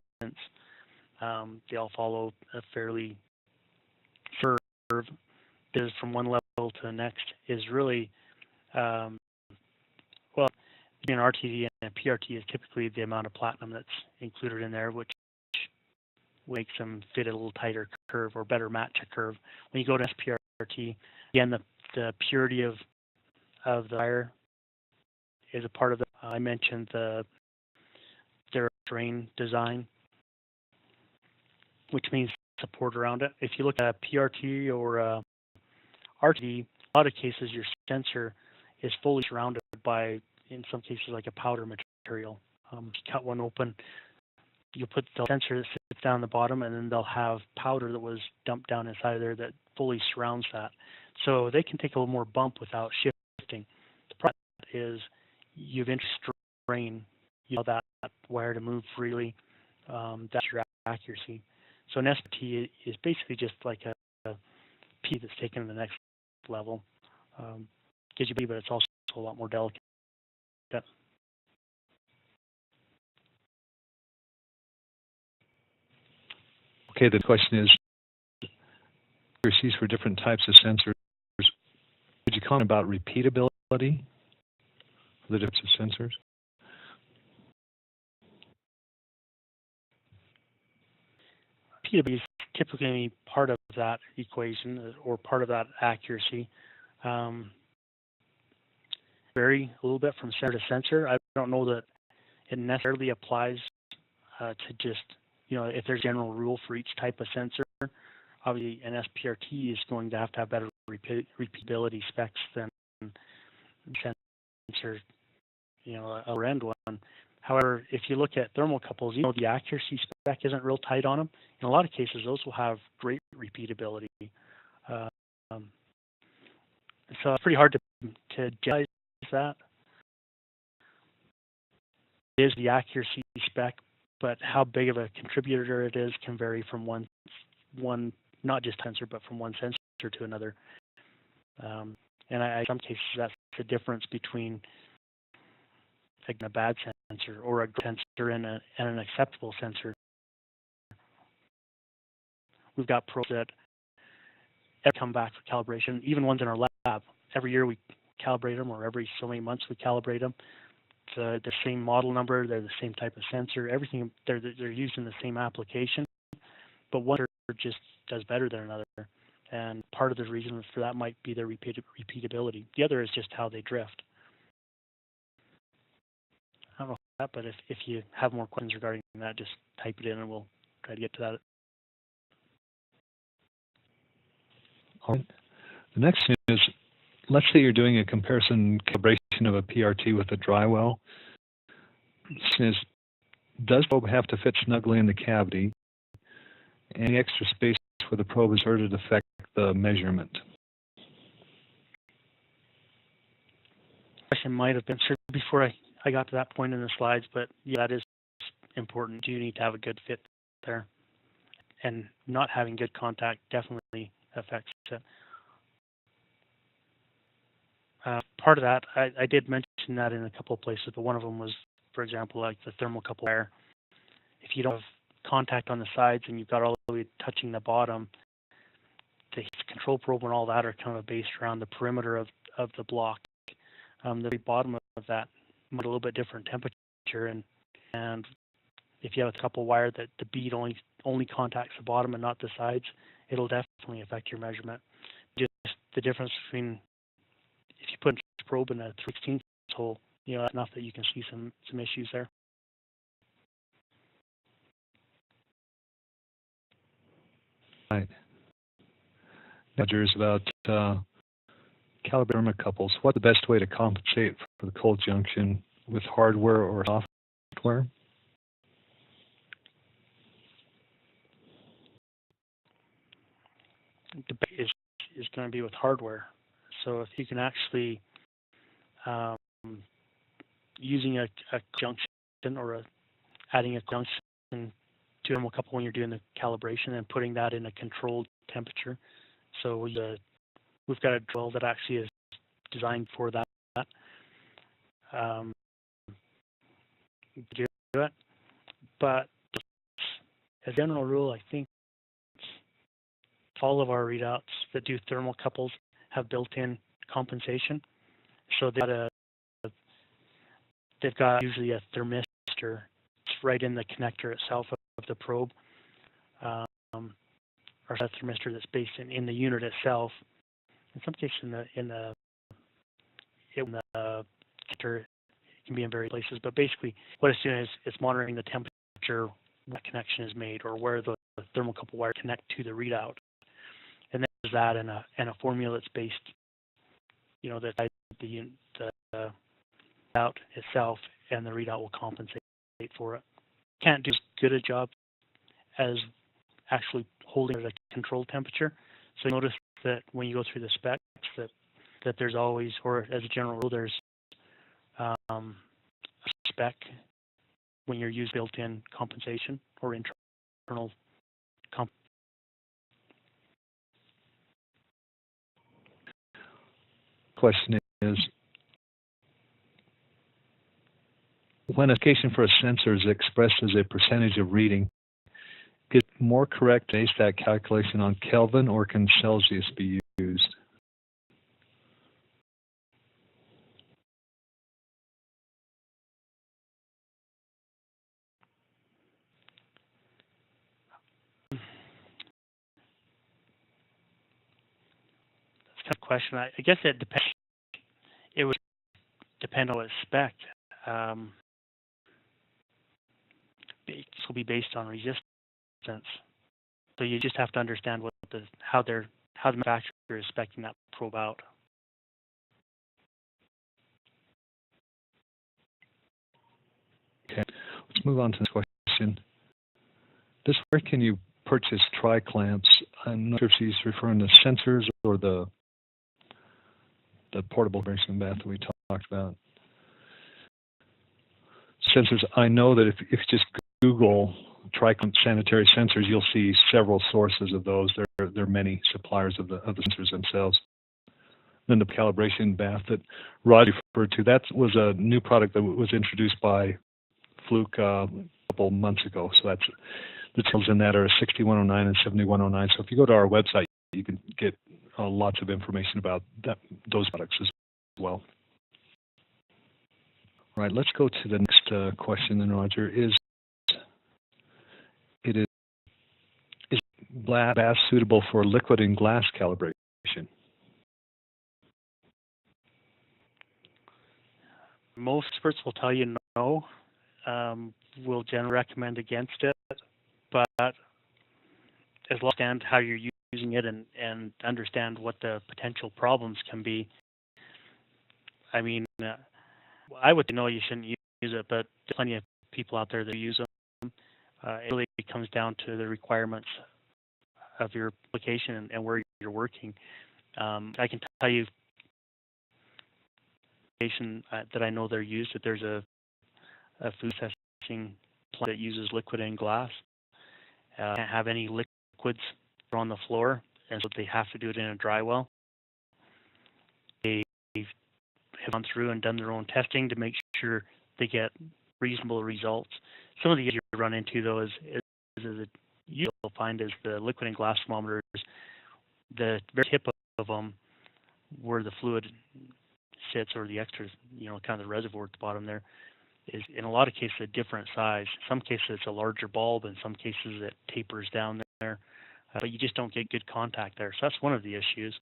They all follow a fairly curve. Is from one level to the next is really, well, an RTD and a PRT is typically the amount of platinum that's included in there, which makes them fit a little tighter curve or better match a curve. When you go to SPRT, again, the purity of the wire is a part of the. I mentioned their drain design, which means support around it. If you look at a PRT or RTD, a lot of cases your sensor is fully surrounded by, in some cases, like a powder material. You cut one open, you put the sensor that sits down the bottom, and then they'll have powder that was dumped down inside of there that fully surrounds that. So they can take a little more bump without shifting. The problem is you've introduced strain, you allow that wire to move freely. That's your accuracy. So an SPT is basically just like a P that's taken to the next level. Gives you B, but it's also a lot more delicate. Okay, the question is, accuracies for different types of sensors. Could you comment about repeatability for the types of sensors? Repeatability is typically part of that equation or part of that accuracy. Vary a little bit from sensor to sensor. I don't know that it necessarily applies to just, if there's a general rule for each type of sensor. Obviously, an SPRT is going to have better repeatability specs than sensor, a lower end one. However, if you look at thermocouples, the accuracy spec isn't real tight on them. In a lot of cases, those will have great repeatability. So it's pretty hard to generalize that. It is the accuracy spec, but how big of a contributor it is can vary from one not just sensor, but from one sensor to another. And in some cases, that's the difference between a bad sensor or a good sensor and an acceptable sensor. We've got probes that come back for calibration, even ones in our lab. Every year we calibrate them, or every so many months we calibrate them. It's the same model number, they're the same type of sensor, everything, they're used in the same application, but one just does better than another. And part of the reason for that might be their repeatability. The other is just how they drift. I don't know that, but if you have more questions regarding that, just type it in and we'll try to get to that. All right. The next thing is, let's say you're doing a comparison calibration of a PRT with a dry well. Does the probe have to fit snugly in the cavity? Any extra space for the probe is inserted to affect the measurement? Question might have been answered before I got to that point in the slides, but yeah, that is important. You need to have a good fit there, and not having good contact definitely affects it. Part of that, I did mention that in a couple of places, but one of them was, for example, like the thermocouple wire. If you don't have contact on the sides and you've got all the way touching the bottom, the control probe and all that are kind of based around the perimeter of the block. The very bottom of that might have a little bit different temperature, and and if you have a couple wire that the bead only contacts the bottom and not the sides, it'll definitely affect your measurement. Just the difference between if you put a probe in a 3/16 hole, that's enough that you can see some issues there. Right. Roger is about calibrating thermocouples. What's the best way to compensate for the cold junction with hardware or software? The best is going to be with hardware. So if you can actually using a junction or adding a junction to a thermocouple when you're doing the calibration and putting that in a controlled temperature. So we've got a drill that actually is designed for that. Do it, but as a general rule, I think all of our readouts that do thermocouples have built-in compensation. So they've got usually a thermistor right in the connector itself of the probe, or a thermistor that's based in the unit itself. In some cases, in the connector, it can be in various places. But basically, what it's doing is it's monitoring the temperature when that connection is made, or where the thermocouple wire connect to the readout. And then there's that and a formula that's based, that the out itself, and the readout will compensate for it. Can't do as good a job as actually holding it at a controlled temperature. So you notice that when you go through the specs that there's always, or as a general rule, there's a spec when you're using built-in compensation or internal comp. Question is, when a calculation for a sensor is expressed as a percentage of reading, is it more correct to base that calculation on Kelvin, or can Celsius be used? That's kind of a question. I guess it depends. It would depend on what spec. It will be based on resistance. So you just have to understand how the manufacturer is speccing that probe out. Okay, let's move on to the question. Where can you purchase tri-clamps? I'm not sure if she's referring to sensors or the portable calibration bath that we talked about. Sensors, I know that if you just Google tri-clamp sanitary sensors, you'll see several sources of those. There are many suppliers of the sensors themselves. Then the calibration bath that Rod referred to, that was a new product that was introduced by Fluke a couple months ago. So that's the details in that are 6109 and 7109. So if you go to our website, you can get lots of information about those products as well. All right, let's go to the next question then, Roger. Is bath suitable for liquid and glass calibration? Most experts will tell you no. We'll generally recommend against it, but as long as you understand how you're using it and understand what the potential problems can be, I mean, I would know you shouldn't use it, but there's plenty of people out there that use them. It really comes down to the requirements of your application and where you're working. I can tell you that I know they're used, that there's a food testing plant that uses liquid and glass. Can't have any liquids on the floor, and so they have to do it in a dry well. They have gone through and done their own testing to make sure they get reasonable results. Some of the issues you run into, though, is you'll find is the liquid and glass thermometers, the very tip of them, where the fluid sits, or the extra, kind of the reservoir at the bottom there, is in a lot of cases a different size. In some cases it's a larger bulb, in some cases it tapers down there, but you just don't get good contact there. So that's one of the issues.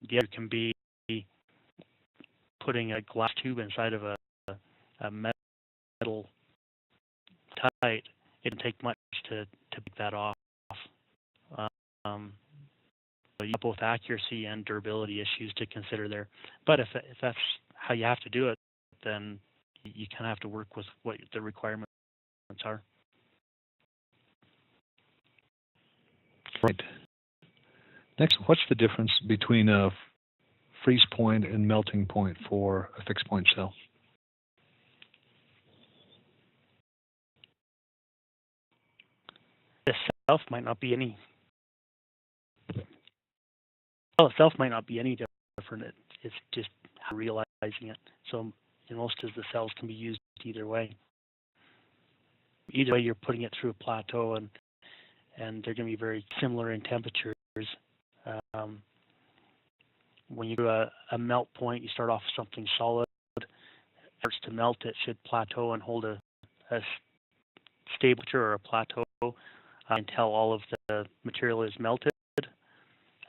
The other can be putting a glass tube inside of a metal tight. It doesn't take much to take that off. So you have both accuracy and durability issues to consider there. But if that's how you have to do it, then you kind of have to work with what the requirements are. Right. Next, what's the difference between a freeze point and melting point for a fixed point cell? The itself might not be any. Well, itself might not be any different. It's just how realizing it. So most of the cells can be used either way. Either way, you're putting it through a plateau, and they're going to be very similar in temperatures. When you do a melt point, you start off with something solid. It starts to melt, it should plateau and hold a stable temperature or a plateau until all of the material is melted.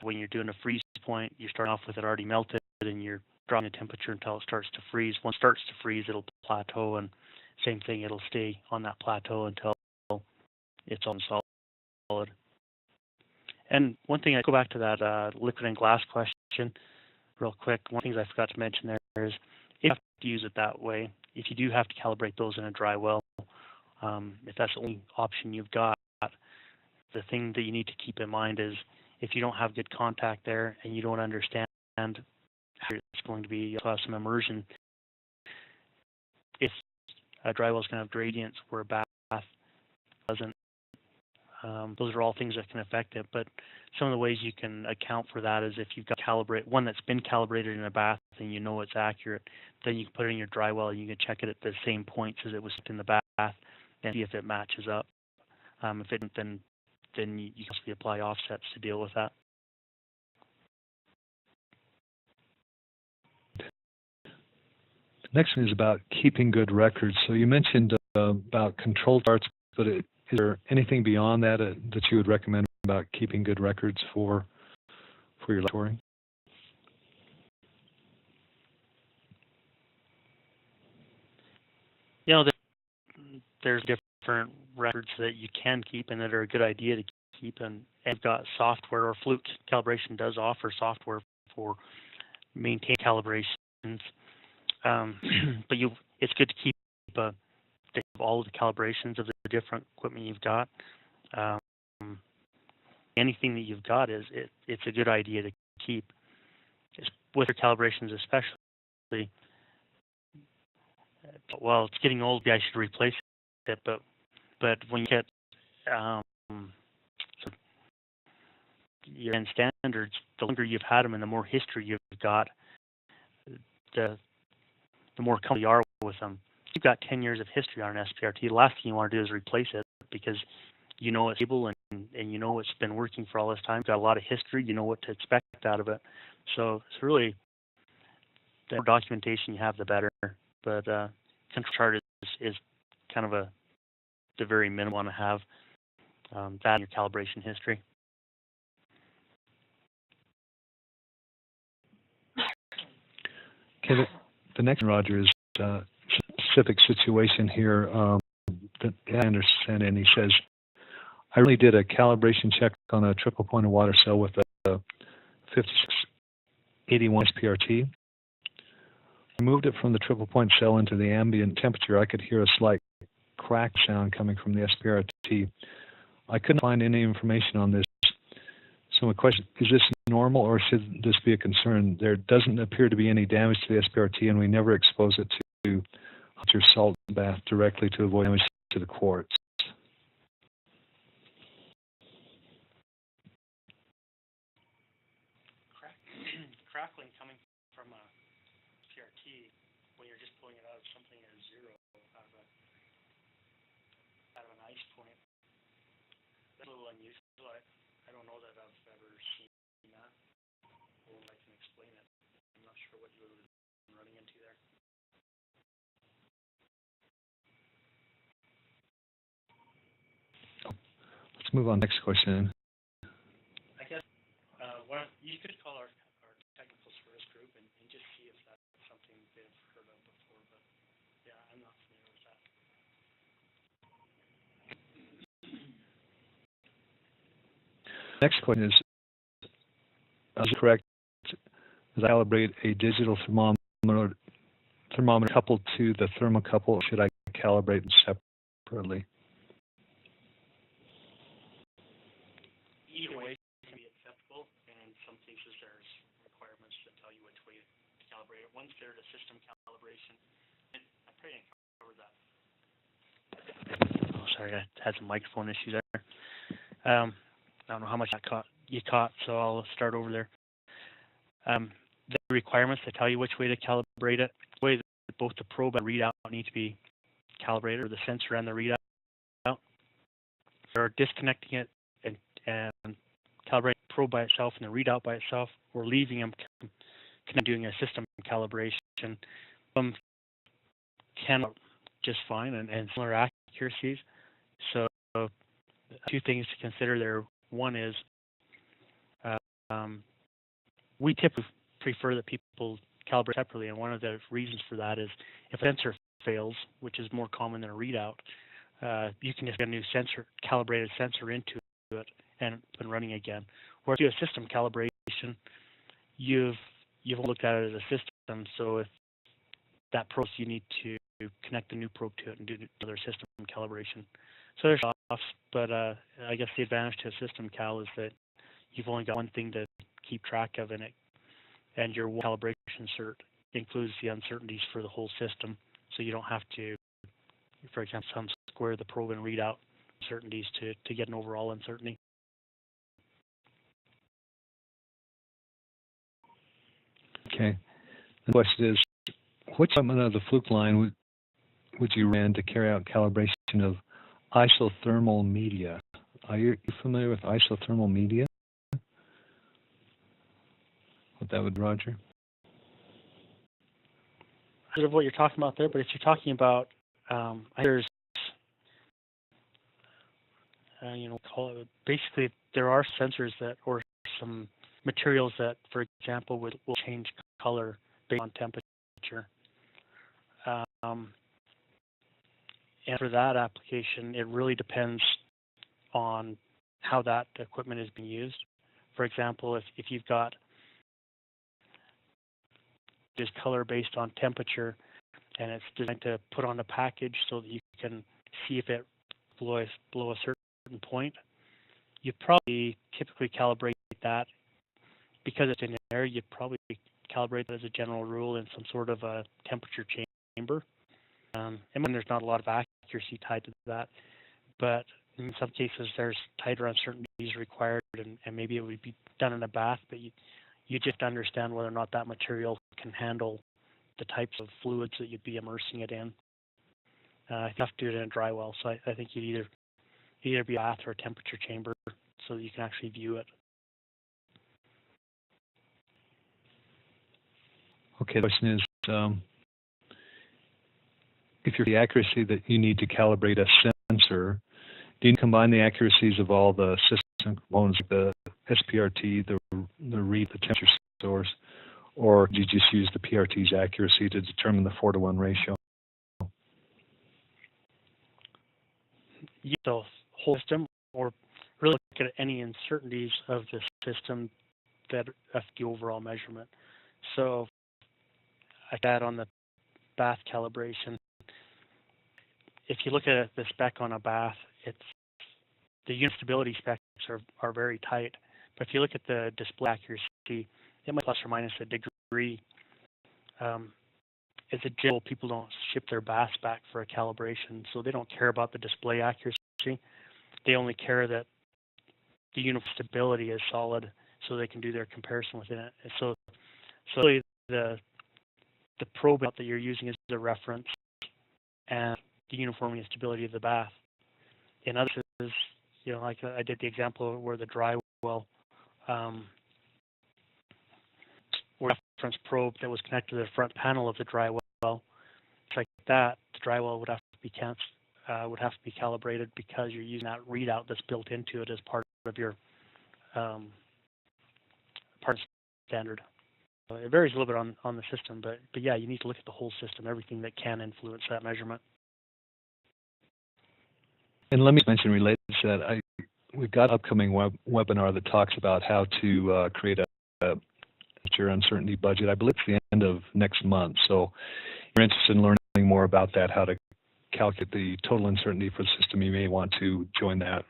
When you're doing a freeze point, you're starting off with it already melted, and you're drawing the temperature until it starts to freeze. Once it starts to freeze, it'll plateau, and same thing, it'll stay on that plateau until it's on solid. And one thing, I go back to that liquid and glass question real quick. One thing I forgot to mention there is if you have to use it that way, if you do have to calibrate those in a dry well, if that's the only option you've got, the thing that you need to keep in mind is if you don't have good contact there and you don't understand how it's going to be, you'll have some immersion. If a dry well is going to have gradients where a bath doesn't, those are all things that can affect it. But some of the ways you can account for that is if you've got one that's been calibrated in a bath and you know it's accurate, then you can put it in your dry well and you can check it at the same points as it was in the bath and see if it matches up. If it doesn't, then you can actually apply offsets to deal with that. The next one is about keeping good records. So you mentioned about control charts, but is there anything beyond that that you would recommend about keeping good records for your laboratory? There's different records that you can keep and that are a good idea to keep, and you've got software, or Fluke Calibration does offer software for maintaining calibrations. But it's good to keep all of the calibrations of the different equipment you've got. Anything that you've got it's a good idea to keep. With your calibrations especially, well, it's getting old, I should replace it, but when you get your end standards, the longer you've had them and the more history you've got, the more comfortable you are with them. If you've got 10 years of history on an SPRT, the last thing you want to do is replace it because you know it's stable and you know it's been working for all this time. You've got a lot of history, you know what to expect out of it. So it's really, the more documentation you have, the better. But control chart is kind of the very minimum you want to have that in your calibration history. Okay, the next one, Roger, is a specific situation here that I understand, and he says, I really did a calibration check on a triple pointed water cell with a 5681 SPRT. I moved it from the triple point cell into the ambient temperature. I could hear a slight crack sound coming from the SPRT. I couldn't find any information on this. So my question, is this normal or should this be a concern? There doesn't appear to be any damage to the SPRT, and we never expose it to your salt bath directly to avoid damage to the quartz. Crackling coming from a PRT when you're just pulling it out of something at zero, out of an ice point, that's a little unusual. I don't know that I've ever seen that, or I can explain it. I'm not sure what you were running into there. Let's move on to the next question. I guess you could call our technical service group and just see if that's something they've heard of before, but yeah, I'm not familiar with that. Next question is it correct to calibrate a digital thermometer coupled to the thermocouple, or should I calibrate them separately? Either way can be acceptable, and in some cases there's requirements that tell you which way to calibrate it. Once there's a system calibration, and I probably didn't cover that. Oh, sorry, I had some microphone issues there. I don't know how much you caught, so I'll start over there. The requirements that tell you which way to calibrate it, the way that both the probe and readout need to be calibrated, or the sensor and the readout. Or disconnecting it and calibrating the probe by itself and the readout by itself, or leaving them doing a system calibration. Can just fine and similar accuracies. So two things to consider there. One is we typically prefer that people calibrate separately, and one of the reasons for that is if a sensor fails, which is more common than a readout, you can just get a new calibrated sensor into it and up and running again. Whereas if you do a system calibration, you've looked at it as a system, so if that probe, you need to connect the new probe to it and do another system calibration. So there's offs, but I guess the advantage to a system cal is that you've only got one thing to keep track of in it, and your calibration cert includes the uncertainties for the whole system, so you don't have to, for example, square the probe and readout uncertainties to get an overall uncertainty. Okay. The question is, which element of the Fluke line would you run to carry out calibration of isothermal media? Are you familiar with isothermal media? What that would, Roger? Sort of what you're talking about there, but if you're talking about there's basically there are sensors that, or some materials that, for example, will change color based on temperature. And for that application, it really depends on how that equipment is being used. For example, if you've got this color based on temperature, and it's designed to put on a package so that you can see if it below a certain point, you probably typically calibrate that because it's in air. You'd probably calibrate that as a general rule in some sort of a temperature chamber. And when there's not a lot of accuracy tied to that, but in some cases there's tighter uncertainties required, and maybe it would be done in a bath, but you just understand whether or not that material can handle the types of fluids that you'd be immersing it in. You have to do it in a dry well, so I think you'd either be a bath or a temperature chamber so that you can actually view it. Okay, the question is, if you're the accuracy that you need to calibrate a sensor, do you combine the accuracies of all the system components, the SPRT, the read, the temperature source, or do you just use the PRT's accuracy to determine the 4-to-1 ratio? Use the whole system, or really look at any uncertainties of the system that affect the overall measurement. So I got on the bath calibration. If you look at the spec on a bath, the unit stability specs are very tight. But if you look at the display accuracy, it might plus or minus a degree. As a general, people don't ship their baths back for a calibration, so they don't care about the display accuracy. They only care that the unit stability is solid, so they can do their comparison within it. So really the probe that you're using is the reference, and the uniformity and stability of the bath. In other cases, like I did the example where the dry well reference probe that was connected to the front panel of the dry well. It's like that, the dry well would have to be would have to be calibrated because you're using that readout that's built into it as part of your part standard. It varies a little bit on the system, but yeah, you need to look at the whole system, everything that can influence that measurement. And let me mention related to that, we've got an upcoming webinar that talks about how to create a uncertainty budget. I believe it's the end of next month. So if you're interested in learning more about that, how to calculate the total uncertainty for the system, you may want to join that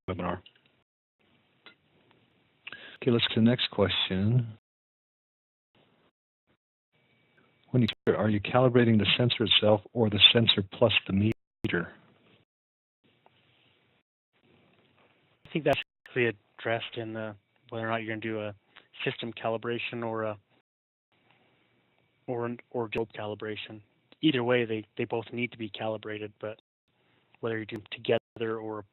webinar. Okay, let's go to the next question. Are you calibrating the sensor itself or the sensor plus the meter? I think that's actually addressed in whether or not you're going to do a system calibration or globe calibration. Either way, they both need to be calibrated, but whether you do them together or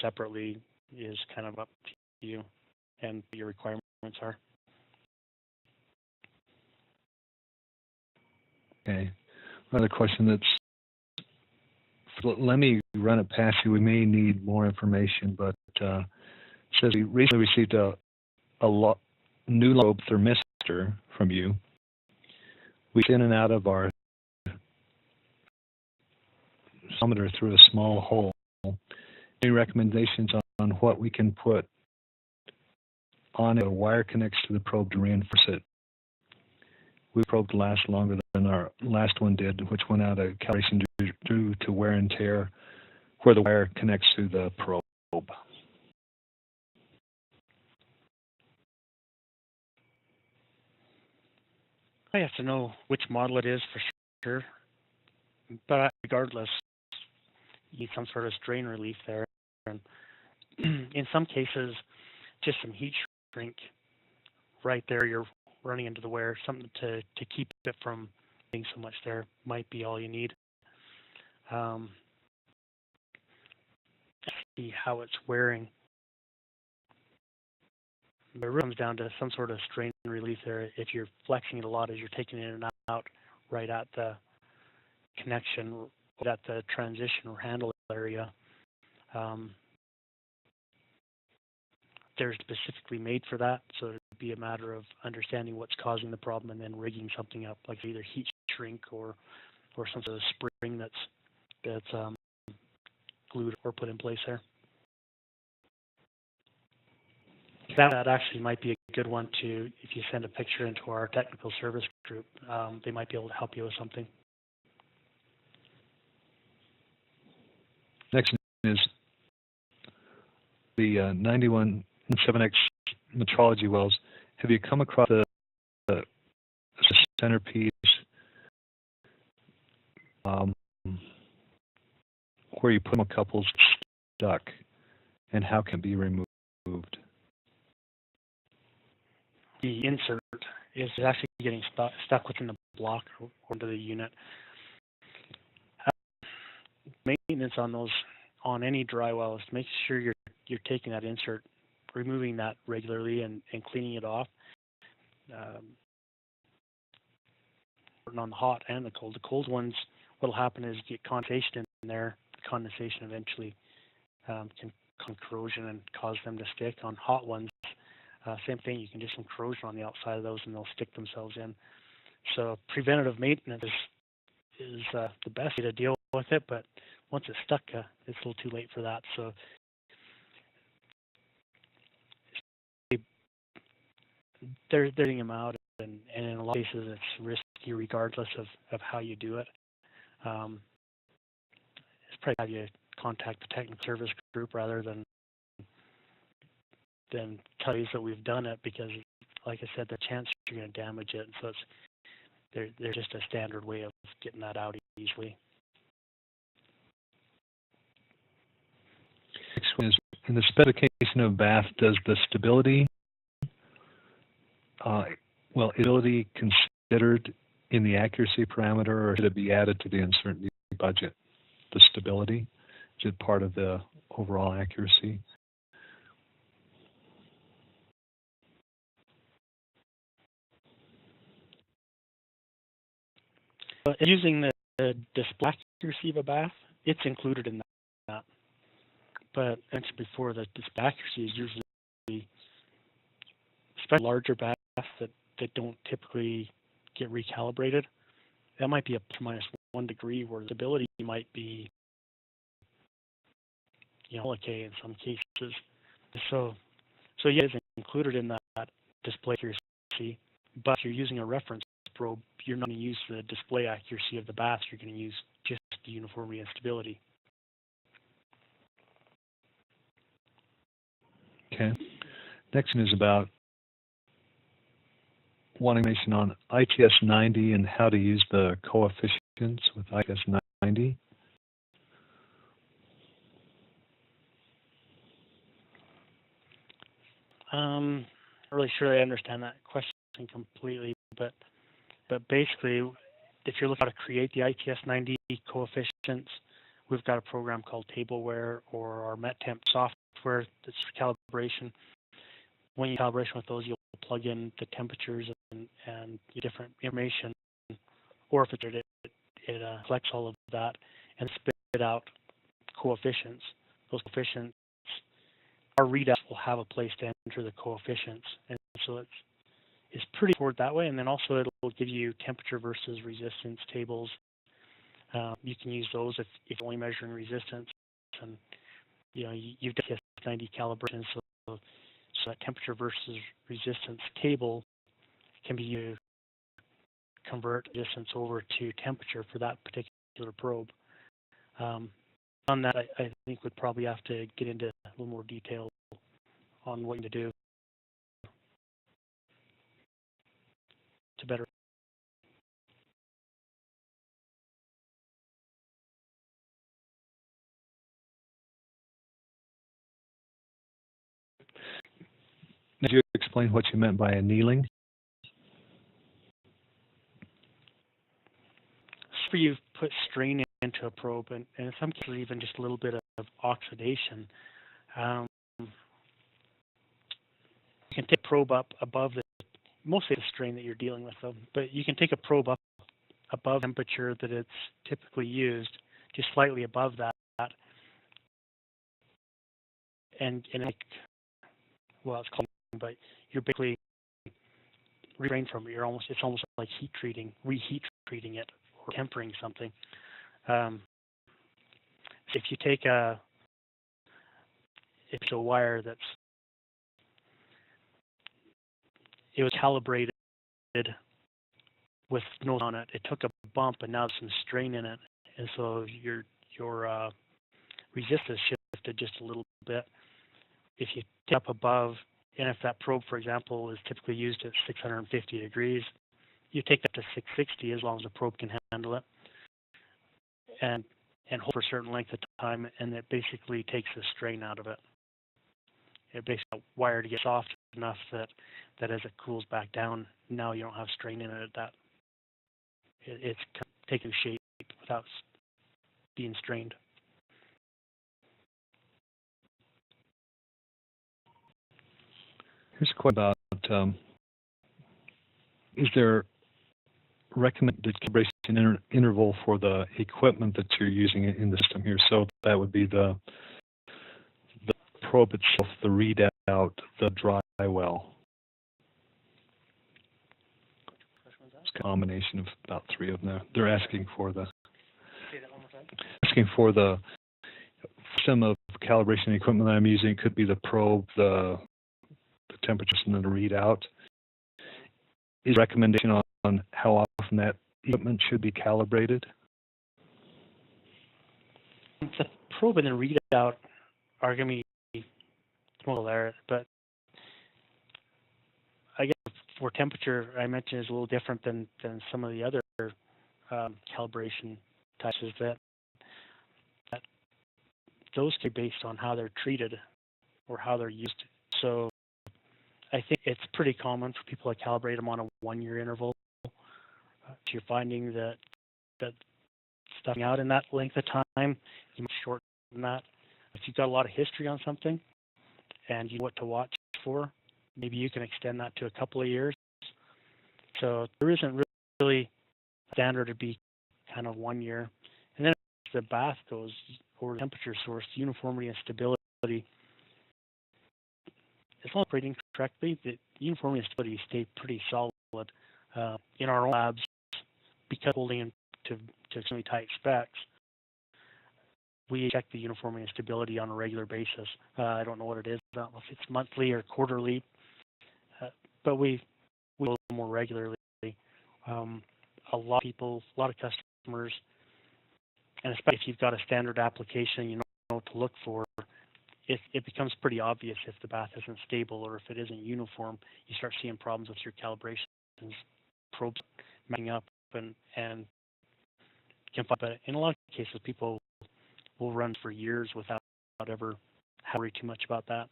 separately is kind of up to you and what your requirements are. Okay. Another question let me run it past you. We may need more information, but it says we recently received a new lobe thermistor from you. We in and out of our thermometer through a small hole. Any recommendations on what we can put on it? A wire connects to the probe to reinforce it. We probed last longer than our last one did, which went out of calibration due to wear and tear where the wire connects to the probe. I have to know which model it is for sure, but regardless, you need some sort of strain relief there. And in some cases, just some heat shrink right there, you're running into the wear, something to keep it from being so much there might be all you need. See how it's wearing. But it really comes down to some sort of strain relief there. If you're flexing it a lot as you're taking it in and out right at the connection, or at the transition or handle area, they're specifically made for that. So it'd be a matter of understanding what's causing the problem and then rigging something up, like either heat shrink or some sort of spring that's glued or put in place there. That actually might be a good one to, if you send a picture into our technical service group, they might be able to help you with something. Next is the 91.7x metrology wells. Have you come across the centerpiece where you put a couples stuck, and how can it be removed? The insert is actually getting stuck within the block or into the unit. Maintenance on those, on any dry wells, make sure you're taking that insert, removing that regularly and cleaning it off. On the hot and the cold. The cold ones, what'll happen is you get condensation in there. Condensation eventually can cause corrosion and cause them to stick. On hot ones, same thing. You can do some corrosion on the outside of those, and they'll stick themselves in. So preventative maintenance is the best way to deal with it. But once it's stuck, it's a little too late for that. So they're getting them out, and in a lot of cases, it's risky regardless of how you do it. It's probably have you contact the technical service group rather than tell you that we've done it, because, like I said, the chance you're going to damage it. So they're just a standard way of getting that out easily. Next one is, in the specification of bath, does the stability, stability considered in the accuracy parameter, or should it be added to the uncertainty budget? The stability, is it part of the overall accuracy? Using the display accuracy of a bath it's included in that. But as before, the display accuracy is usually, especially larger baths that don't typically get recalibrated, that might be a ±1 degree, where the stability might be, okay in some cases. So yeah, it's included in that display accuracy. But if you're using a reference probe, you're not going to use the display accuracy of the baths. You're going to use just the uniformity and stability. Okay. Next one is about wanting information on ITS 90 and how to use the coefficients with ITS 90. I'm not really sure I understand that question completely, but basically, if you're looking to create the ITS 90 coefficients, we've got a program called Tableware or our MetTemp software that's for calibration. When you calibration with those, you'll plug in the temperatures and different information, or if it collects all of that and spit out coefficients. Those coefficients, our readouts will have a place to enter the coefficients, and so it's pretty forward that way. And then also it'll give you temperature versus resistance tables. You can use those if you're only measuring resistance, and you've done ITS 90 calibration, so that temperature versus resistance table can be used to convert resistance over to temperature for that particular probe. On that, I think we'd probably have to get into a little more detail on what to do to better. Could you explain what you meant by annealing? So you put strain into a probe, and in some cases even just a little bit of oxidation. You can take a probe up above mostly the strain that you're dealing with, though, but you can take a probe up above the temperature that it's typically used, just slightly above that, and well, it's called, but you're basically refrain from it. It's almost like reheat treating it, or tempering something. If you take a wire it was calibrated with no on it, it took a bump and now there's some strain in it, and so your resistance shifted just a little bit. If you take up above, and if that probe, for example, is typically used at 650 degrees, you take that to 660 as long as the probe can handle it, and hold for a certain length of time, and it basically takes the strain out of it. It basically wired to get soft enough that as it cools back down, now you don't have strain in it at that. It's taking shape without being strained. Here's a question about, is there recommended calibration interval for the equipment that you're using in the system here? So that would be the probe itself, the readout, the dry well. It's a combination of about three of them. They're asking for the system of calibration equipment that I'm using. It could be the probe, the temperatures, and then the readout. Is a recommendation on how often that equipment should be calibrated? The probe and the readout are going to be small there, but I guess for temperature, I mentioned is a little different than some of the other calibration types, is that those can be based on how they're treated or how they're used. So I think it's pretty common for people to calibrate them on a 1-year interval. If you're finding that stuffing out in that length of time, you might shorten that. If you've got a lot of history on something and you know what to watch for, maybe you can extend that to a couple of years. So there isn't really a standard to be kind of 1 year. And then the bath goes, or the temperature source, uniformity and stability, as long as operating correctly, the uniformity and stability stay pretty solid. In our own labs, because holding into extremely tight specs, we check the uniformity and stability on a regular basis. I don't know what it is, I don't know if it's monthly or quarterly, but we do it more regularly. A lot of people, a lot of customers, and especially if you've got a standard application, you know what to look for. It becomes pretty obvious if the bath isn't stable or if it isn't uniform. You start seeing problems with your calibrations, probes matching up, and but in a lot of cases, people will run for years without ever worry too much about that.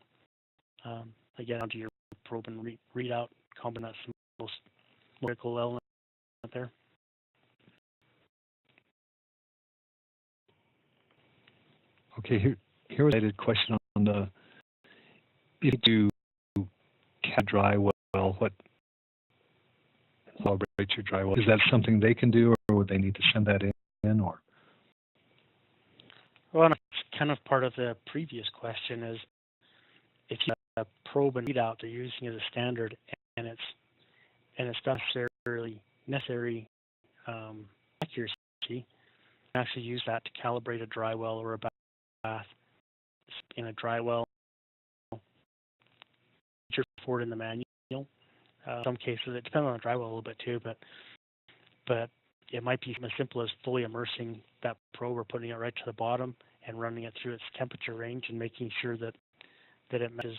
Again, onto your probe and readout component, that's the most critical element there. Okay, here was a related question on the, if you do dry well, what calibrate your dry well? Is that something they can do, or would they need to send that in, or? Well, it's kind of part of the previous question is if you have a probe and readout they're using as a standard, and it's not necessary accuracy, you can actually use that to calibrate a dry well or a bath. In a dry well, for it in the manual. In some cases, it depends on the dry well a little bit too, but it might be as simple as fully immersing that probe or putting it right to the bottom and running it through its temperature range and making sure that it matches,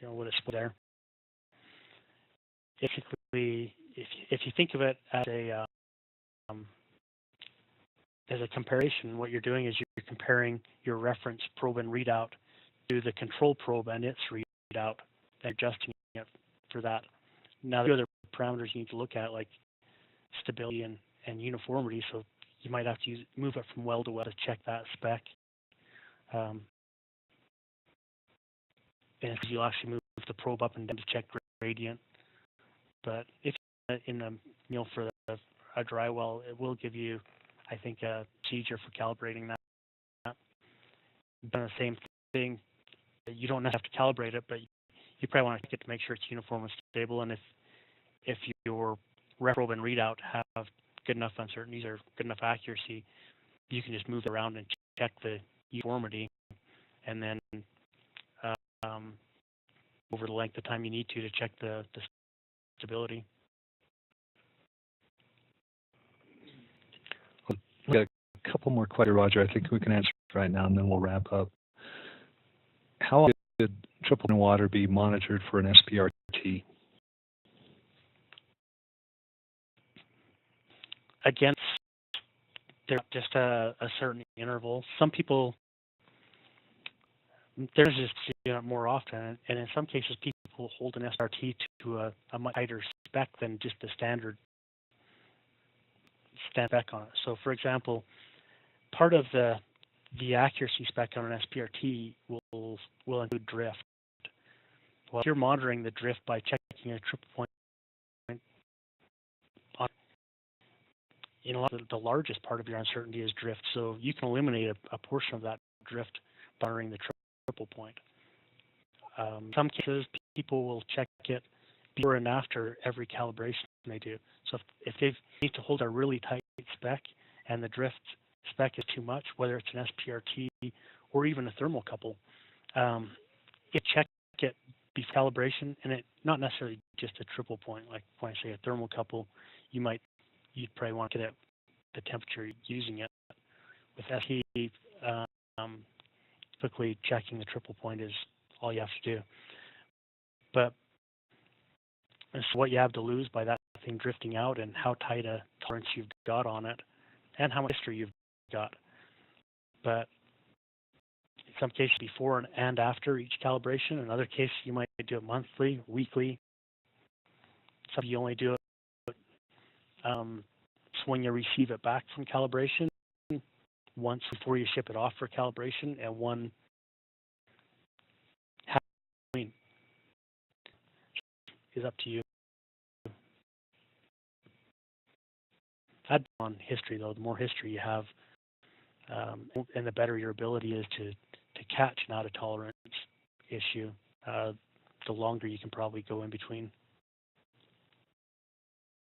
you know, what it's put there. Basically, if you think of it as a comparison, what you're doing is you're comparing your reference probe and readout to the control probe and its readout, and adjusting it for that. Now, there are other parameters you need to look at, like stability and uniformity, so you might have to move it from well to well to check that spec. And you'll actually move the probe up and down to check gradient. But if in the for a dry well, it will give you, I think, a procedure for calibrating that. Done the same thing. You don't necessarily have to calibrate it, but you probably want to check it to make sure it's uniform and stable. And if your probe and readout have good enough uncertainties or good enough accuracy, you can just move it around and check the uniformity, and then over the length of time you need to check the stability. We got a couple more questions, Roger. I think we can answer right now, and then we'll wrap up. How should triple in water be monitored for an SPRT? Again, there's just a certain interval. Some people, there's just more often, and in some cases, people hold an SPRT to a much tighter spec than just the standard spec on it. So, for example, part of the accuracy spec on an SPRT will include drift. Well, if you're monitoring the drift by checking a triple point, the largest part of your uncertainty is drift, so you can eliminate a portion of that drift by monitoring the triple point. In some cases, people will check it before and after every calibration they do. So if they need to hold a really tight spec and the drift spec is too much, whether it's an SPRT or even a thermocouple, you check it before calibration, and it not necessarily just a triple point. Like when I say a thermocouple, you'd probably want to get at the temperature you're using it. With SE, typically checking the triple point is all you have to do. But so what you have to lose by that thing drifting out, and how tight a tolerance you've got on it, and how much history you've got. But in some cases, before and after each calibration. In other cases, you might do it monthly, weekly. Some you only do it when you receive it back from calibration, once before you ship it off for calibration, and one is up to you. Add on history, though. The more history you have, and the better your ability is to catch an out of tolerance issue, the longer you can probably go in between